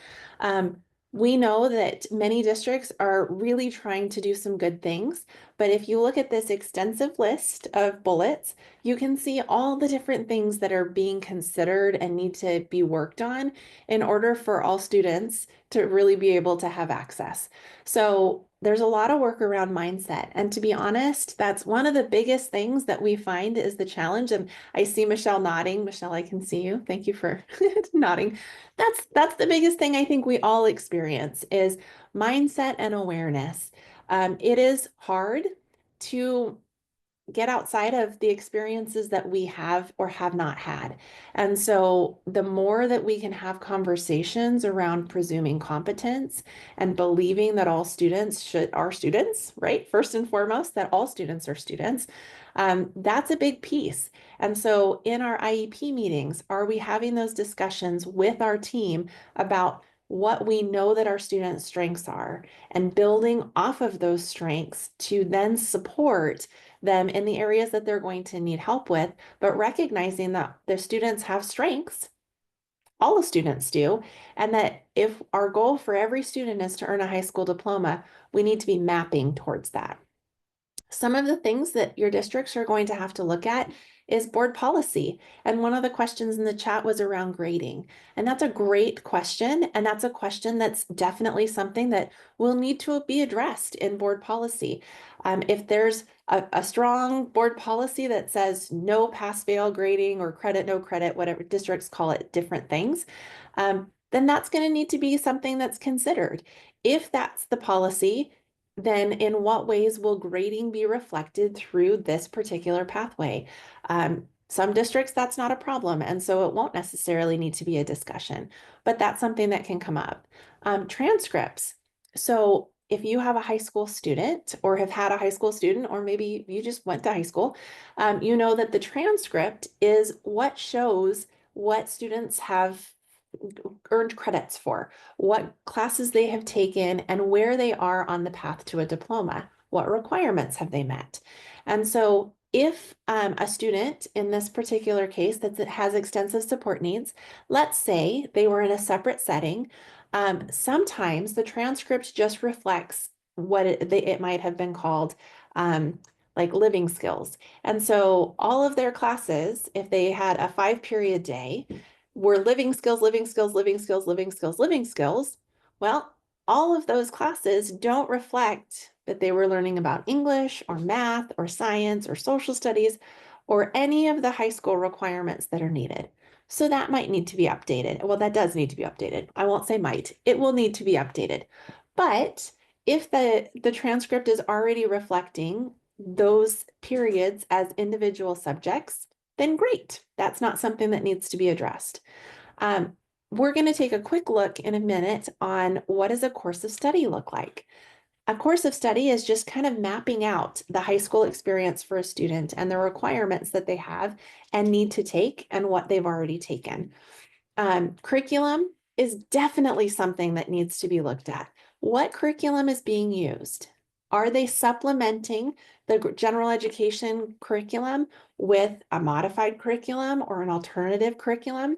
We know that many districts are really trying to do some good things, but if you look at this extensive list of bullets, you can see all the different things that are being considered and need to be worked on in order for all students to really be able to have access. So there's a lot of work around mindset. And to be honest, that's one of the biggest things that we find is the challenge. And I see Michelle nodding. Michelle, I can see you. Thank you for nodding. That's the biggest thing I think we all experience is mindset and awareness. It is hard to get outside of the experiences that we have or have not had. And so the more that we can have conversations around presuming competence and believing that all students are students, right? First and foremost, that all students are students. That's a big piece. And so in our IEP meetings, are we having those discussions with our team about what we know that our students' strengths are and building off of those strengths to then support them in the areas that they're going to need help with, but recognizing that the students have strengths, all the students do, and that if our goal for every student is to earn a high school diploma, we need to be mapping towards that. Some of the things that your districts are going to have to look at is board policy. And one of the questions in the chat was around grading. And that's a great question. And that's a question that's definitely something that will need to be addressed in board policy. If there's a strong board policy that says no pass-fail grading or credit, no credit, whatever districts call it, different things, then that's going to need to be something that's considered. If that's the policy, then in what ways will grading be reflected through this particular pathway? Some districts, that's not a problem, and so it won't necessarily need to be a discussion, but that's something that can come up. Transcripts. So if you have a high school student or have had a high school student, or maybe you just went to high school, you know that the transcript is what shows what students have earned credits for, what classes they have taken, and where they are on the path to a diploma. What requirements have they met? And so if a student in this particular case that has extensive support needs, let's say they were in a separate setting, sometimes the transcript just reflects what it might have been called like living skills. And so all of their classes, if they had a 5-period day, were living skills, living skills, living skills, living skills, living skills. Well, all of those classes don't reflect that they were learning about English or math or science or social studies or any of the high school requirements that are needed. So that might need to be updated. Well, that does need to be updated. I won't say might. It will need to be updated. But if the transcript is already reflecting those periods as individual subjects, then great. That's not something that needs to be addressed. We're going to take a quick look in a minute on what does a course of study look like. A course of study is just kind of mapping out the high school experience for a student and the requirements that they have and need to take and what they've already taken. Curriculum is definitely something that needs to be looked at. What curriculum is being used? Are they supplementing the general education curriculum with a modified curriculum or an alternative curriculum?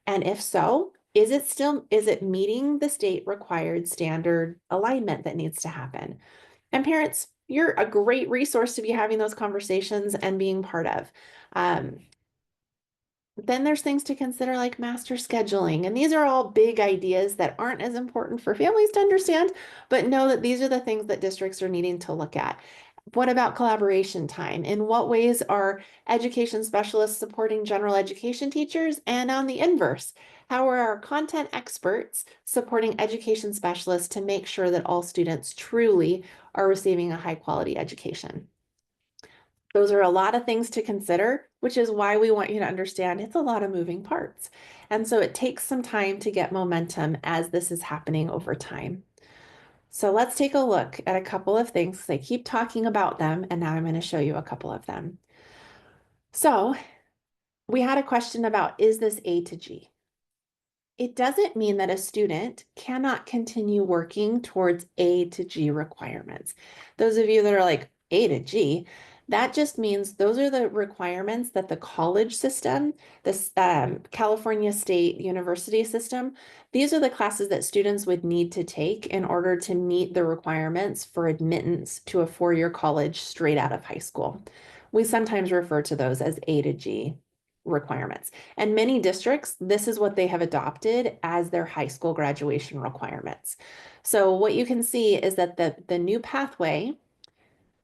And if so, is it meeting the state required standard alignment that needs to happen? And parents, you're a great resource to be having those conversations and being part of. Then there's things to consider like master scheduling. And these are all big ideas that aren't as important for families to understand, but know that these are the things that districts are needing to look at. What about collaboration time? In what ways are education specialists supporting general education teachers? And on the inverse, how are our content experts supporting education specialists to make sure that all students truly are receiving a high quality education? Those are a lot of things to consider, which is why we want you to understand it's a lot of moving parts. And so it takes some time to get momentum as this is happening over time. So let's take a look at a couple of things. I keep talking about them, and now I'm going to show you a couple of them. So we had a question about, is this A to G? It doesn't mean that a student cannot continue working towards A to G requirements. Those of you that are like A to G, that just means those are the requirements that the college system, this California State University system, these are the classes that students would need to take in order to meet the requirements for admittance to a four-year college straight out of high school. We sometimes refer to those as A to G requirements. And many districts, this is what they have adopted as their high school graduation requirements. So what you can see is that the new pathway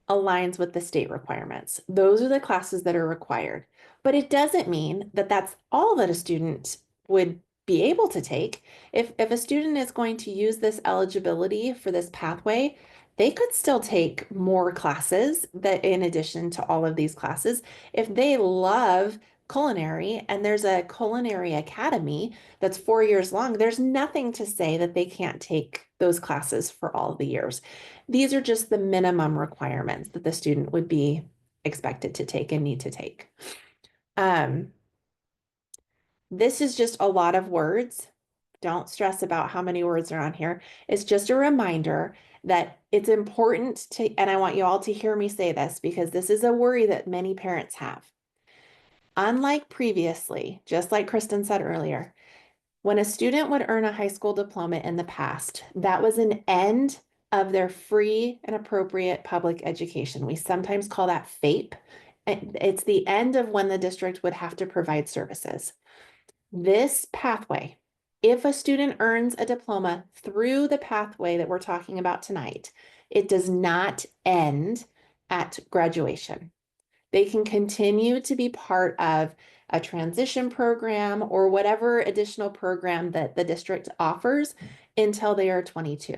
aligns with the state requirements. Those are the classes that are required. But it doesn't mean that that's all that a student would be able to take. If a student is going to use this eligibility for this pathway, they could still take more classes that in addition to all of these classes. If they love culinary and there's a culinary academy that's 4 years long, there's nothing to say that they can't take those classes for all the years. These are just the minimum requirements that the student would be expected to take and need to take. This is just a lot of words. Don't stress about how many words are on here. It's just a reminder that it's important to, and I want you all to hear me say this because this is a worry that many parents have. Unlike previously, just like Kristen said earlier, when a student would earn a high school diploma in the past, that was an end of their free and appropriate public education. We sometimes call that FAPE. It's the end of when the district would have to provide services. This pathway, if a student earns a diploma through the pathway that we're talking about tonight, it does not end at graduation. They can continue to be part of a transition program or whatever additional program that the district offers until they are 22.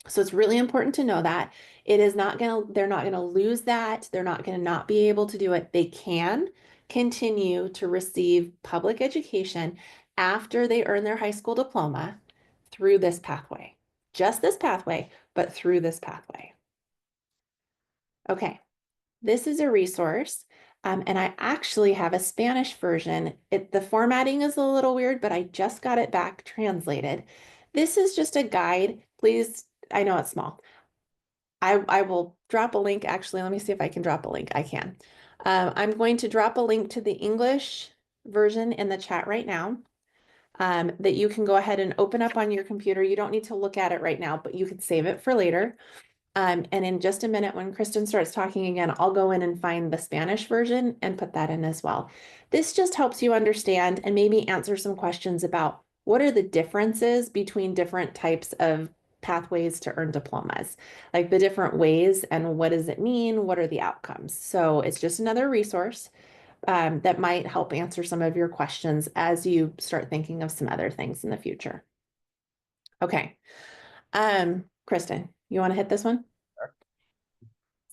So it's really important to know that it is not going to, they're not going to lose that. They're not going to not be able to do it. They can continue to receive public education after they earn their high school diploma through this pathway. Just this pathway, but through this pathway. Okay. This is a resource, and I actually have a Spanish version. The formatting is a little weird, but I just got it back translated. This is just a guide. Please, I know it's small. I will drop a link. Actually, let me see if I can drop a link. I can. I'm going to drop a link to the English version in the chat right now that you can go ahead and open up on your computer. You don't need to look at it right now, but you can save it for later. And in just a minute, when Kristen starts talking again, I'll go in and find the Spanish version and put that in as well. This just helps you understand and maybe answer some questions about what are the differences between different types of pathways to earn diplomas, like the different ways and what does it mean? What are the outcomes? So it's just another resource that might help answer some of your questions as you start thinking of some other things in the future. Okay. Kristen, you want to hit this one?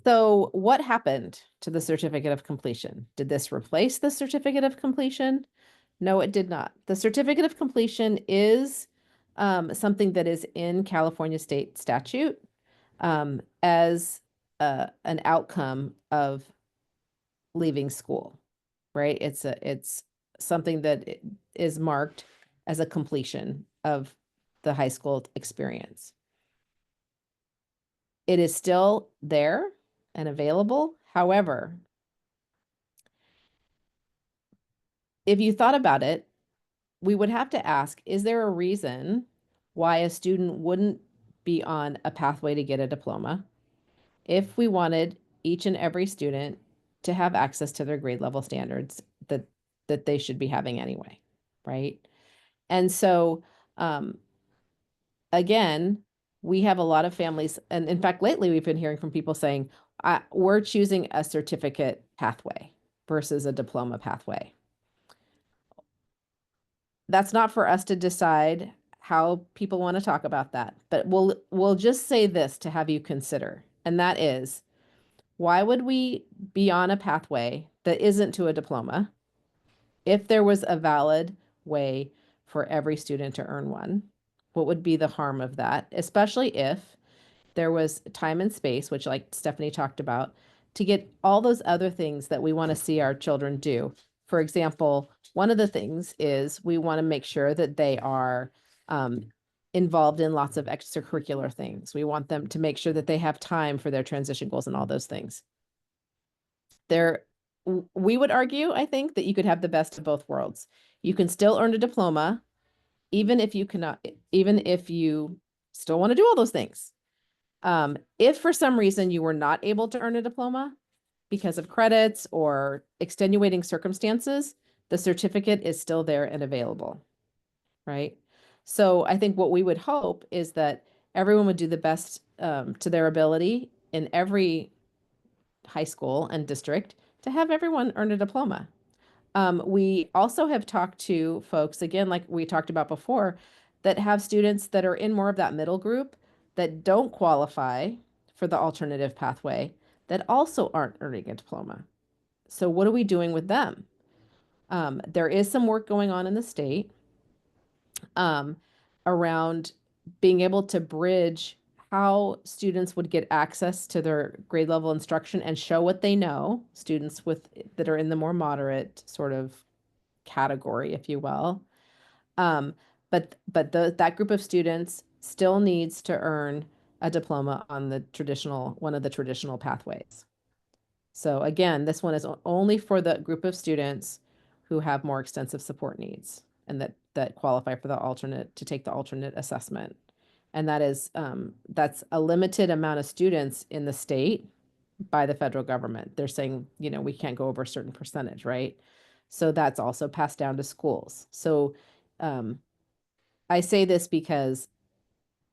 So what happened to the certificate of completion? Did this replace the certificate of completion? No, it did not. The certificate of completion is something that is in California state statute as an outcome of leaving school, right? It's something that is marked as a completion of the high school experience. It is still there and available. However, if you thought about it, we would have to ask, is there a reason why a student wouldn't be on a pathway to get a diploma? if we wanted each and every student to have access to their grade level standards that they should be having anyway, right? And so, again, we have a lot of families, and in fact, lately we've been hearing from people saying, we're choosing a certificate pathway versus a diploma pathway. That's not for us to decide how people want to talk about that, but we'll just say this to have you consider, and that is, why would we be on a pathway that isn't to a diploma if there was a valid way for every student to earn one? What would be the harm of that, especially if there was time and space, which like Stephanie talked about, to get all those other things that we want to see our children do. For example, one of the things is we want to make sure that they are involved in lots of extracurricular things. We want them to make sure that they have time for their transition goals and all those things. We would argue, I think, that you could have the best of both worlds. You can still earn a diploma, even if you still want to do all those things. If for some reason you were not able to earn a diploma because of credits or extenuating circumstances, the certificate is still there and available, right? So I think what we would hope is that everyone would do the best to their ability in every high school and district to have everyone earn a diploma. We also have talked to folks, again, like we talked about before, that have students that are in more of that middle group that don't qualify for the alternative pathway that also aren't earning a diploma. So what are we doing with them? There is some work going on in the state around being able to bridge how students would get access to their grade level instruction and show what they know, students that are in the more moderate sort of category, if you will. But that group of students still needs to earn a diploma on one of the traditional pathways. So again, this one is only for the group of students who have more extensive support needs and that qualify for to take the alternate assessment. And that's a limited amount of students in the state by the federal government. They're saying, we can't go over a certain percentage, right? So that's also passed down to schools. So I say this because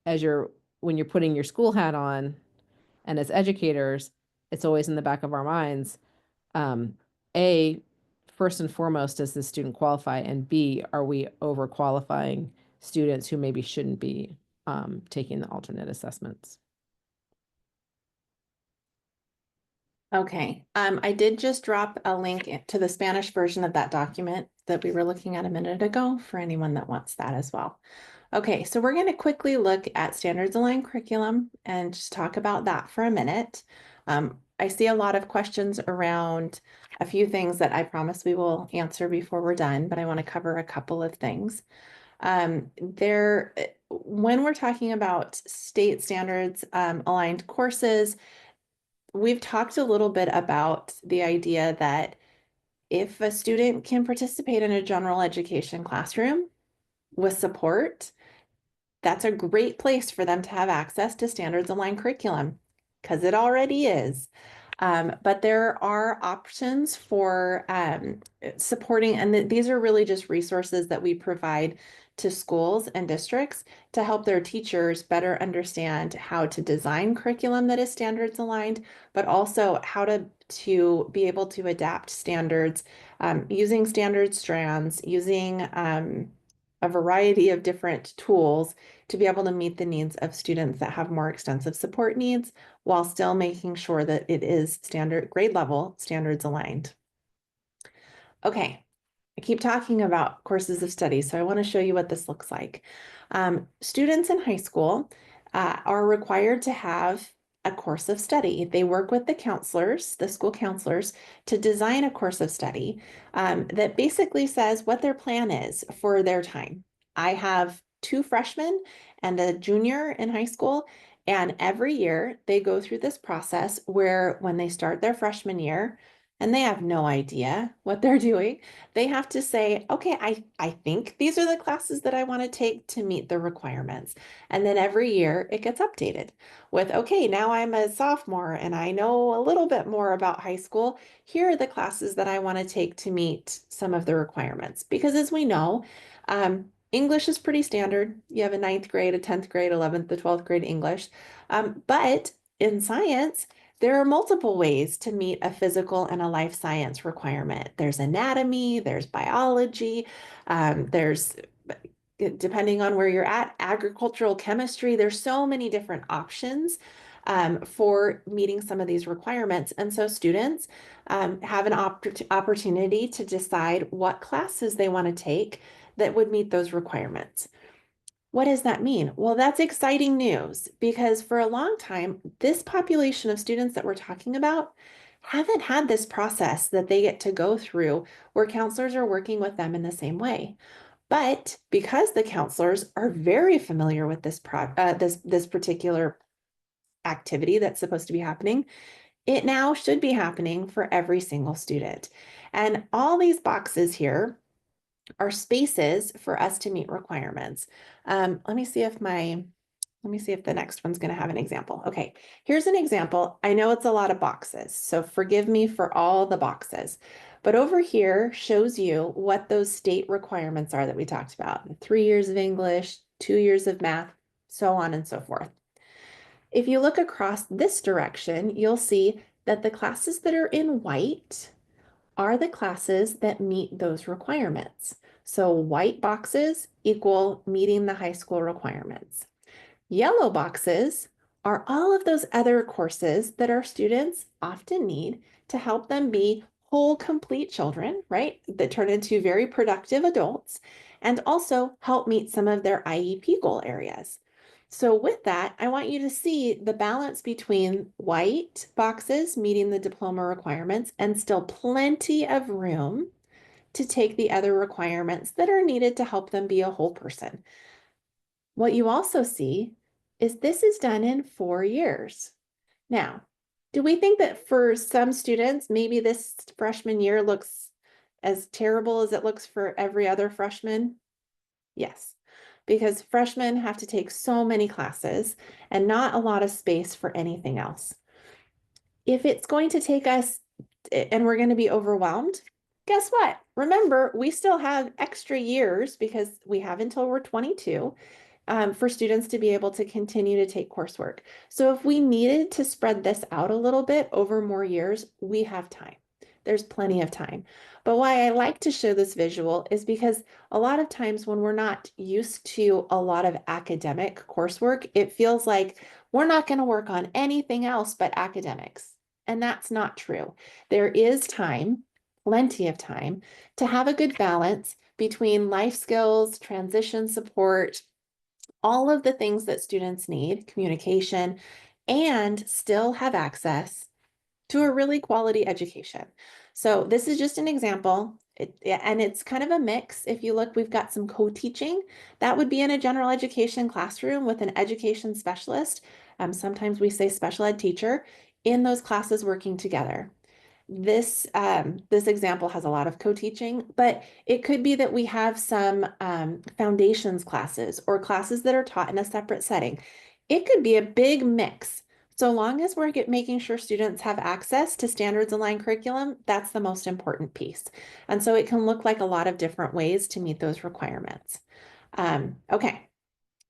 when you're putting your school hat on, and as educators, it's always in the back of our minds. A, first and foremost, does the student qualify? And B, are we overqualifying students who maybe shouldn't be taking the alternate assessments? Okay, I did just drop a link to the Spanish version of that document that we were looking at a minute ago for anyone that wants that as well. Okay, so we're going to quickly look at standards aligned curriculum and just talk about that for a minute. I see a lot of questions around a few things that I promise we will answer before we're done, but I want to cover a couple of things. When we're talking about state standards aligned courses, we've talked a little bit about the idea that if a student can participate in a general education classroom with support, that's a great place for them to have access to standards aligned curriculum, because it already is. But there are options for supporting, and these are really just resources that we provide to schools and districts to help their teachers better understand how to design curriculum that is standards aligned, but also how to be able to adapt standards using standard strands, using a variety of different tools to be able to meet the needs of students that have more extensive support needs while still making sure that it is standard grade level standards aligned. Okay, I keep talking about courses of study, so I want to show you what this looks like. Students in high school are required to have a course of study. They work with the counselors, the school counselors, to design a course of study that basically says what their plan is for their time. I have 2 freshmen and a junior in high school, and every year they go through this process where when they start their freshman year, and they have no idea what they're doing. They have to say, okay, I think these are the classes that I want to take to meet the requirements. And then every year it gets updated with, okay, now I'm a sophomore and I know a little bit more about high school. Here are the classes that I want to take to meet some of the requirements. Because as we know, English is pretty standard. You have a ninth grade, a 10th grade, 11th, the 12th grade English. But in science, there are multiple ways to meet a physical and a life science requirement. There's anatomy, there's biology, there's, depending on where you're at, agricultural chemistry. There's so many different options for meeting some of these requirements. And so students have an opportunity to decide what classes they want to take that would meet those requirements. What does that mean? Well, that's exciting news because for a long time, this population of students that we're talking about haven't had this process that they get to go through where counselors are working with them in the same way. But because the counselors are very familiar with this particular activity that's supposed to be happening, it now should be happening for every single student. And all these boxes here are spaces for us to meet requirements. Let me see if the next one's going to have an example. Okay, here's an example. I know it's a lot of boxes, so forgive me for all the boxes. But over here shows you what those state requirements are that we talked about. 3 years of English, 2 years of math, so on and so forth. If you look across this direction, you'll see that the classes that are in white are the classes that meet those requirements. So white boxes equal meeting the high school requirements. Yellow boxes are all of those other courses that our students often need to help them be whole, complete children, right? That turn into very productive adults and also help meet some of their IEP goal areas. So with that, I want you to see the balance between white boxes meeting the diploma requirements and still plenty of room to take the other requirements that are needed to help them be a whole person. What you also see is this is done in 4 years. Now, do we think that for some students, maybe this freshman year looks as terrible as it looks for every other freshman? Yes, because freshmen have to take so many classes and not a lot of space for anything else. If it's going to take us and we're going to be overwhelmed, guess what? Remember, we still have extra years because we have until we're 22 for students to be able to continue to take coursework. So if we needed to spread this out a little bit over more years, we have time. There's plenty of time. But why I like to show this visual is because a lot of times when we're not used to a lot of academic coursework, it feels like we're not going to work on anything else but academics. And that's not true. There is time, plenty of time, to have a good balance between life skills, transition support, all of the things that students need, communication, and still have access to a really quality education. So this is just an example, and it's kind of a mix. If you look, we've got some co-teaching. That would be in a general education classroom with an education specialist. Sometimes we say special ed teacher in those classes working together. This example has a lot of co-teaching, but it could be that we have some foundations classes or classes that are taught in a separate setting. It could be a big mix. So long as we're making sure students have access to standards aligned curriculum, that's the most important piece. And so it can look like a lot of different ways to meet those requirements. Okay.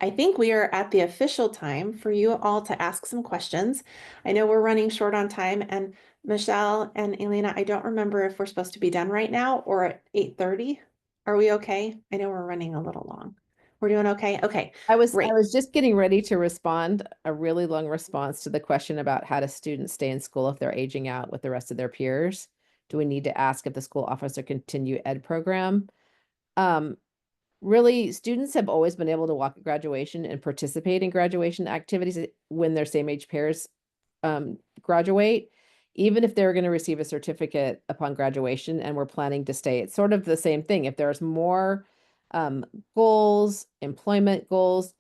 I think we are at the official time for you all to ask some questions. I know we're running short on time, and Michelle and Elena, I don't remember if we're supposed to be done right now or at 8:30. Are we okay? I know we're running a little long. We're doing okay? Okay, I great. was just getting ready to respond a really long response to the question about how do students stay in school if they're aging out with the rest of their peers? Do we need to ask if the school offers a continue ed program? Really, students have always been able to walk at graduation and participate in graduation activities when their same age peers graduate, even if they're going to receive a certificate upon graduation and we're planning to stay. It's sort of the same thing. If there's more goals, employment goals,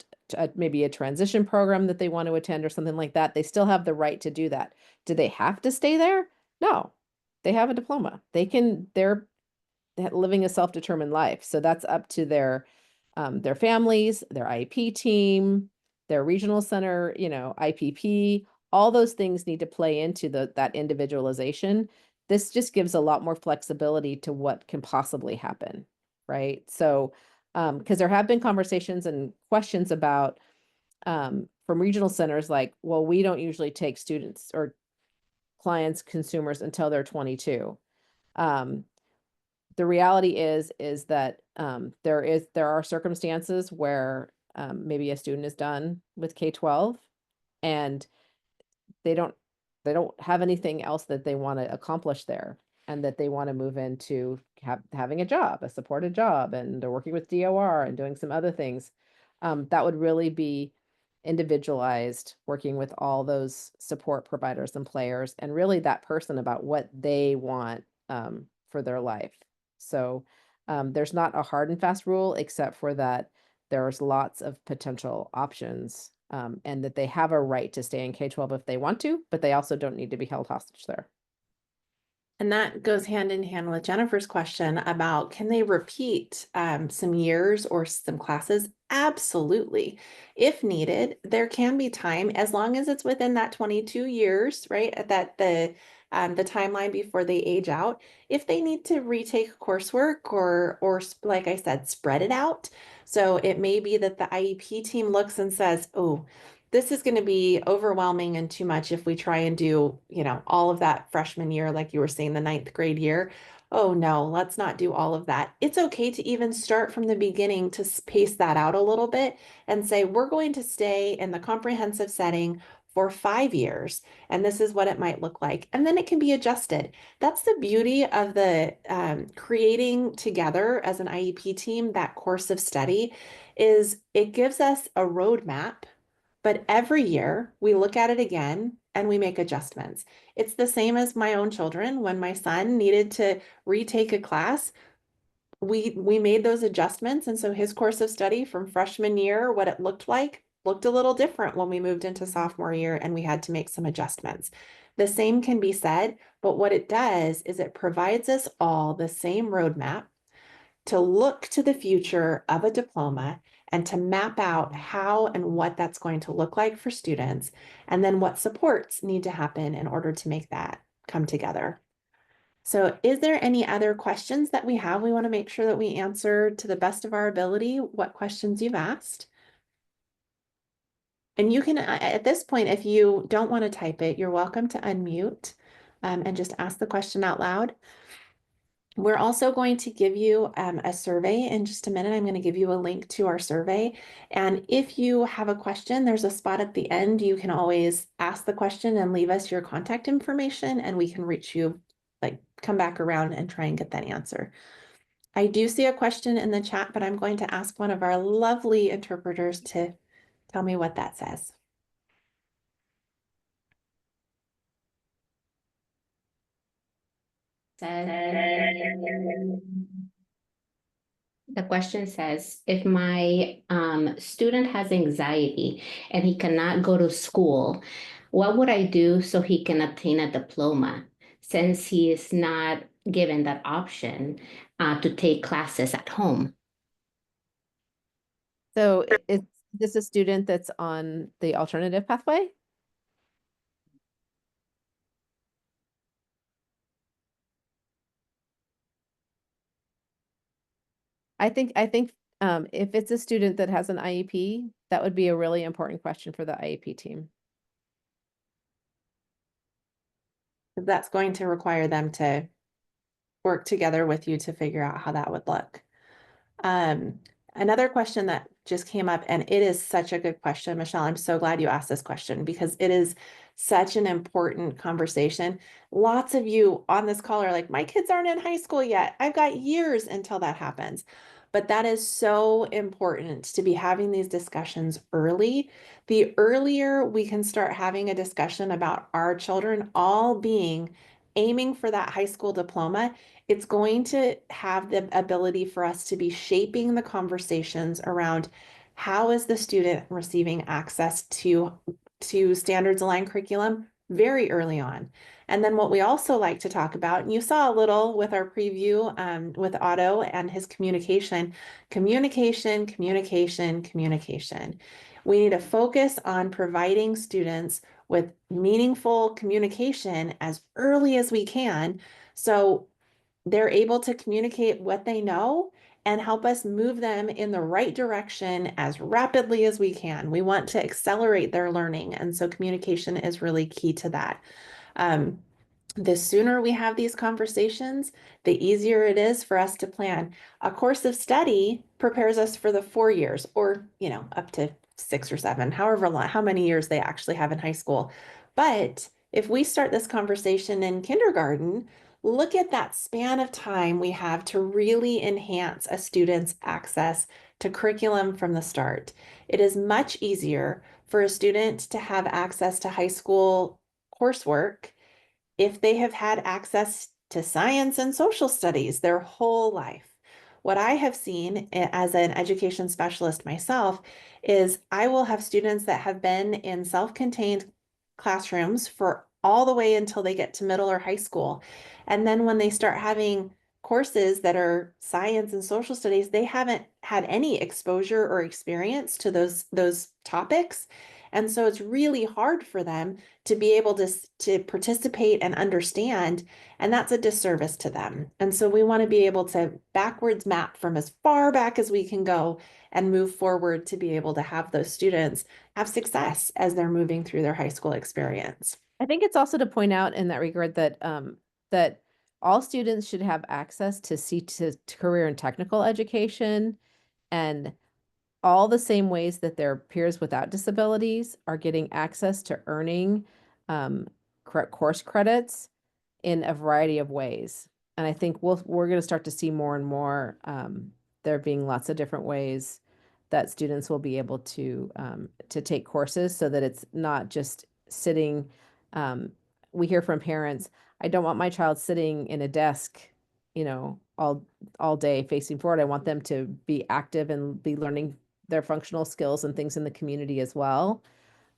maybe a transition program that they want to attend or something like that, they still have the right to do that. Do they have to stay there? No. they have a diploma. They're living a self-determined life. So that's up to their families, their IEP team, their regional center, IPP, all those things need to play into that individualization. This just gives a lot more flexibility to what can possibly happen, right? So, because there have been conversations and questions about from regional centers like, well, we don't usually take students or clients, consumers until they're 22. Um, the reality is that there are circumstances where maybe a student is done with K-12 and they don't they don't have anything else that they want to accomplish there, and that they want to move into having a job, a supported job, and they're working with DOR and doing some other things. That would really be individualized, working with all those support providers and players, and really that person about what they want for their life. So there's not a hard and fast rule, except for that there's lots of potential options, and that they have a right to stay in K-12 if they want to, but they also don't need to be held hostage there. And that goes hand in hand with Jennifer's question about, can they repeat some years or some classes? Absolutely. If needed, there can be time, as long as it's within that 22 years, right? At that the timeline before they age out. If they need to retake coursework or like I said, spread it out. So it may be that the IEP team looks and says, oh, this is going to be overwhelming and too much if we try and do, all of that freshman year, like you were saying, the ninth grade year. Oh no, let's not do all of that. It's okay to even start from the beginning to pace that out a little bit and say, we're going to stay in the comprehensive setting for 5 years, and this is what it might look like. And then it can be adjusted. That's the beauty of the creating together as an IEP team, that course of study, is it gives us a roadmap, but every year we look at it again and we make adjustments. It's the same as my own children. When my son needed to retake a class, we made those adjustments. And so his course of study from freshman year, what it looked like, looked a little different when we moved into sophomore year and we had to make some adjustments. The same can be said, but what it does is it provides us all the same roadmap to look to the future of a diploma and to map out how and what that's going to look like for students, and then what supports need to happen in order to make that come together. So is there any other questions that we have? We want to make sure that we answer to the best of our ability what questions you've asked. And you can, at this point, if you don't want to type it, you're welcome to unmute and just ask the question out loud. We're also going to give you a survey in just a minute. I'm going to give you a link to our survey. And if you have a question, there's a spot at the end. You can always ask the question and leave us your contact information, and we can reach you, like come back around and try and get that answer. I do see a question in the chat, but I'm going to ask one of our lovely interpreters to tell me what that says. The question says, if my student has anxiety and he cannot go to school, what would I do so he can obtain a diploma, since he is not given that option to take classes at home? So is this a student that's on the alternative pathway? I think if it's a student that has an IEP, that would be a really important question for the IEP team. That's going to require them to work together with you to figure out how that would look. Another question that just came up, and it is such a good question, Michelle. I'm so glad you asked this question because it is such an important conversation. Lots of you on this call are like, my kids aren't in high school yet. I've got years until that happens. But that is so important to be having these discussions early. The earlier we can start having a discussion about our children all being aiming for that high school diploma, it's going to have the ability for us to be shaping the conversations around how is the student receiving access to standards aligned curriculum very early on. And then what we also like to talk about, and you saw a little with our preview with Otto and his communication, communication, communication, communication. We need to focus on providing students with meaningful communication as early as we can. So they're able to communicate what they know and help us move them in the right direction as rapidly as we can. We want to accelerate their learning. And so communication is really key to that. Um, the sooner we have these conversations, the easier it is for us to plan. A course of study prepares us for the 4 years or, up to 6 or 7, however long, how many years they actually have in high school. But if we start this conversation in kindergarten, look at that span of time we have to really enhance a student's access to curriculum from the start. It is much easier for a student to have access to high school coursework if they have had access to science and social studies their whole life. What I have seen as an education specialist myself is I will have students that have been in self-contained classrooms for all the way until they get to middle or high school. And then when they start having courses that are science and social studies, they haven't had any exposure or experience to those topics. And so it's really hard for them to be able to participate and understand, and that's a disservice to them. And so we want to be able to backwards map from as far back as we can go and move forward to be able to have those students have success as they're moving through their high school experience. I think it's also to point out in that regard that that all students should have access to career and technical education, and all the same ways that their peers without disabilities are getting access to earning um, course credits in a variety of ways. And I think we're going to start to see more and more there being lots of different ways that students will be able to take courses, so that it's not just sitting. We hear from parents, I don't want my child sitting in a desk, all day facing forward. I want them to be active and be learning their functional skills and things in the community as well.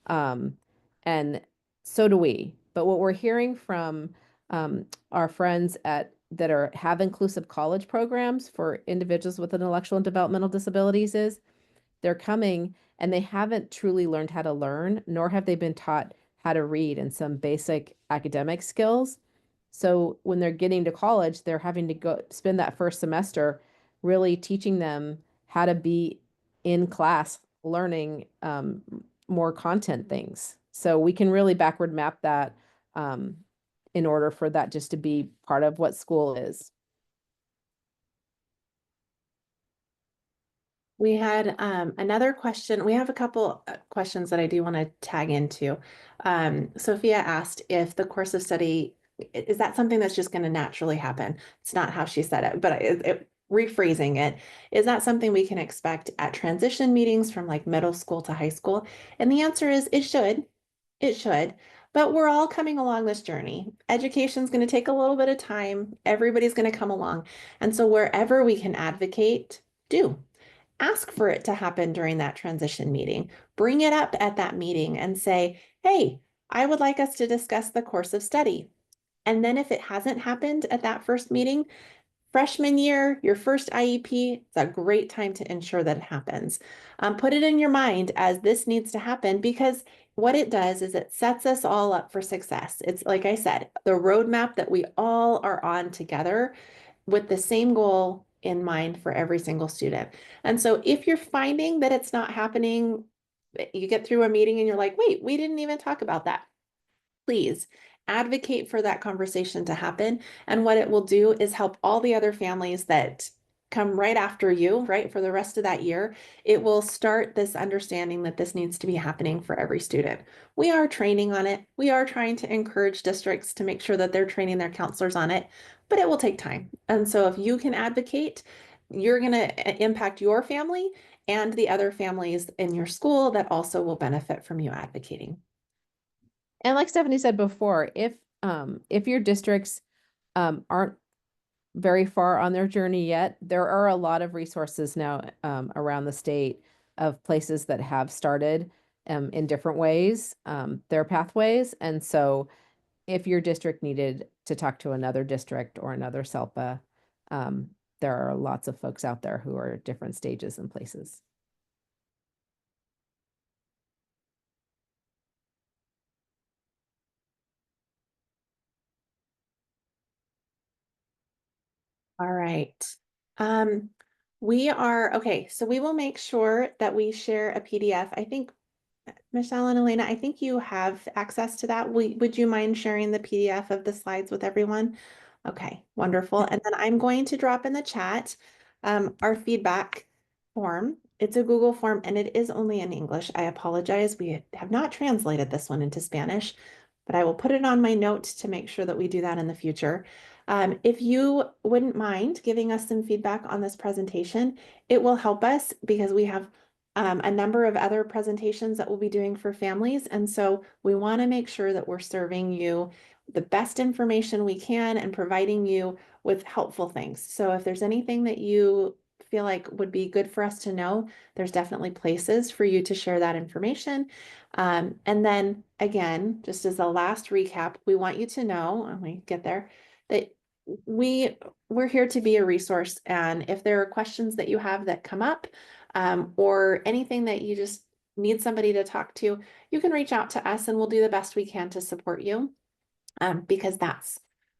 Um, and so do we. But what we're hearing from our friends that have inclusive college programs for individuals with intellectual and developmental disabilities is they're coming and they haven't truly learned how to learn, nor have they been taught how to read and some basic academic skills. So when they're getting to college, they're having to go spend that first semester really teaching them how to be in class learning more content things. So we can really backward map that um, in order for that just to be part of what school is. We had another question. We have a couple questions that I do want to tag into. Sophia asked if the course of study, is that something that's just going to naturally happen? It's not how she said it, but rephrasing it, is that something we can expect at transition meetings from like middle school to high school? And the answer is it should. It should. But we're all coming along this journey. Education's going to take a little bit of time. Everybody's going to come along. And so wherever we can advocate, do. Ask for it to happen during that transition meeting. Bring it up at that meeting and say, hey, I would like us to discuss the course of study. And then if it hasn't happened at that first meeting, freshman year, your first IEP, it's a great time to ensure that it happens. Put it in your mind as this needs to happen, because what it does is it sets us all up for success. It's like I said, the roadmap that we all are on together with the same goal in mind for every single student. And so if you're finding that it's not happening, you get through a meeting and you're like, wait, we didn't even talk about that. Please advocate for that conversation to happen. And what it will do is help all the other families that come right after you, right, for the rest of that year. It will start this understanding that this needs to be happening for every student. We are training on it. We are trying to encourage districts to make sure that they're training their counselors on it, but it will take time. And so if you can advocate, you're going to impact your family and the other families in your school that also will benefit from you advocating. And like Stephanie said before, if your districts aren't very far on their journey yet, there are a lot of resources now around the state of places that have started in different ways, their pathways. And so if your district needed to talk to another district or another SELPA, there are lots of folks out there who are at different stages and places. All right. Okay, so we will make sure that we share a PDF. I think, Michelle and Elena, I think you have access to that. Would you mind sharing the PDF of the slides with everyone? Okay, wonderful. And then I'm going to drop in the chat our feedback form. It's a Google form and it is only in English. I apologize. We have not translated this one into Spanish, but I will put it on my note to make sure that we do that in the future. If you wouldn't mind giving us some feedback on this presentation, it will help us because we have a number of other presentations that we'll be doing for families. And so we want to make sure that we're serving you the best information we can and providing you with helpful things. So if there's anything that you feel like would be good for us to know, there's definitely places for you to share that information. And then again, just as a last recap, we want you to know, when we get there, that we're here to be a resource. And if there are questions that you have that come up, or anything that you just need somebody to talk to, you can reach out to us and we'll do the best we can to support you. Because that's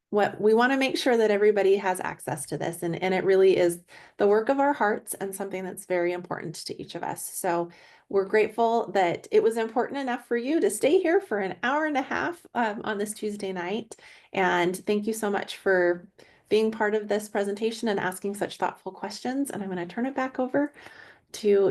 what we want to make sure that everybody has access to this. And it really is the work of our hearts and something that's very important to each of us. So we're grateful that it was important enough for you to stay here for an hour and a half on this Tuesday night. And thank you so much for being part of this presentation and asking such thoughtful questions. And I'm going to turn it back over to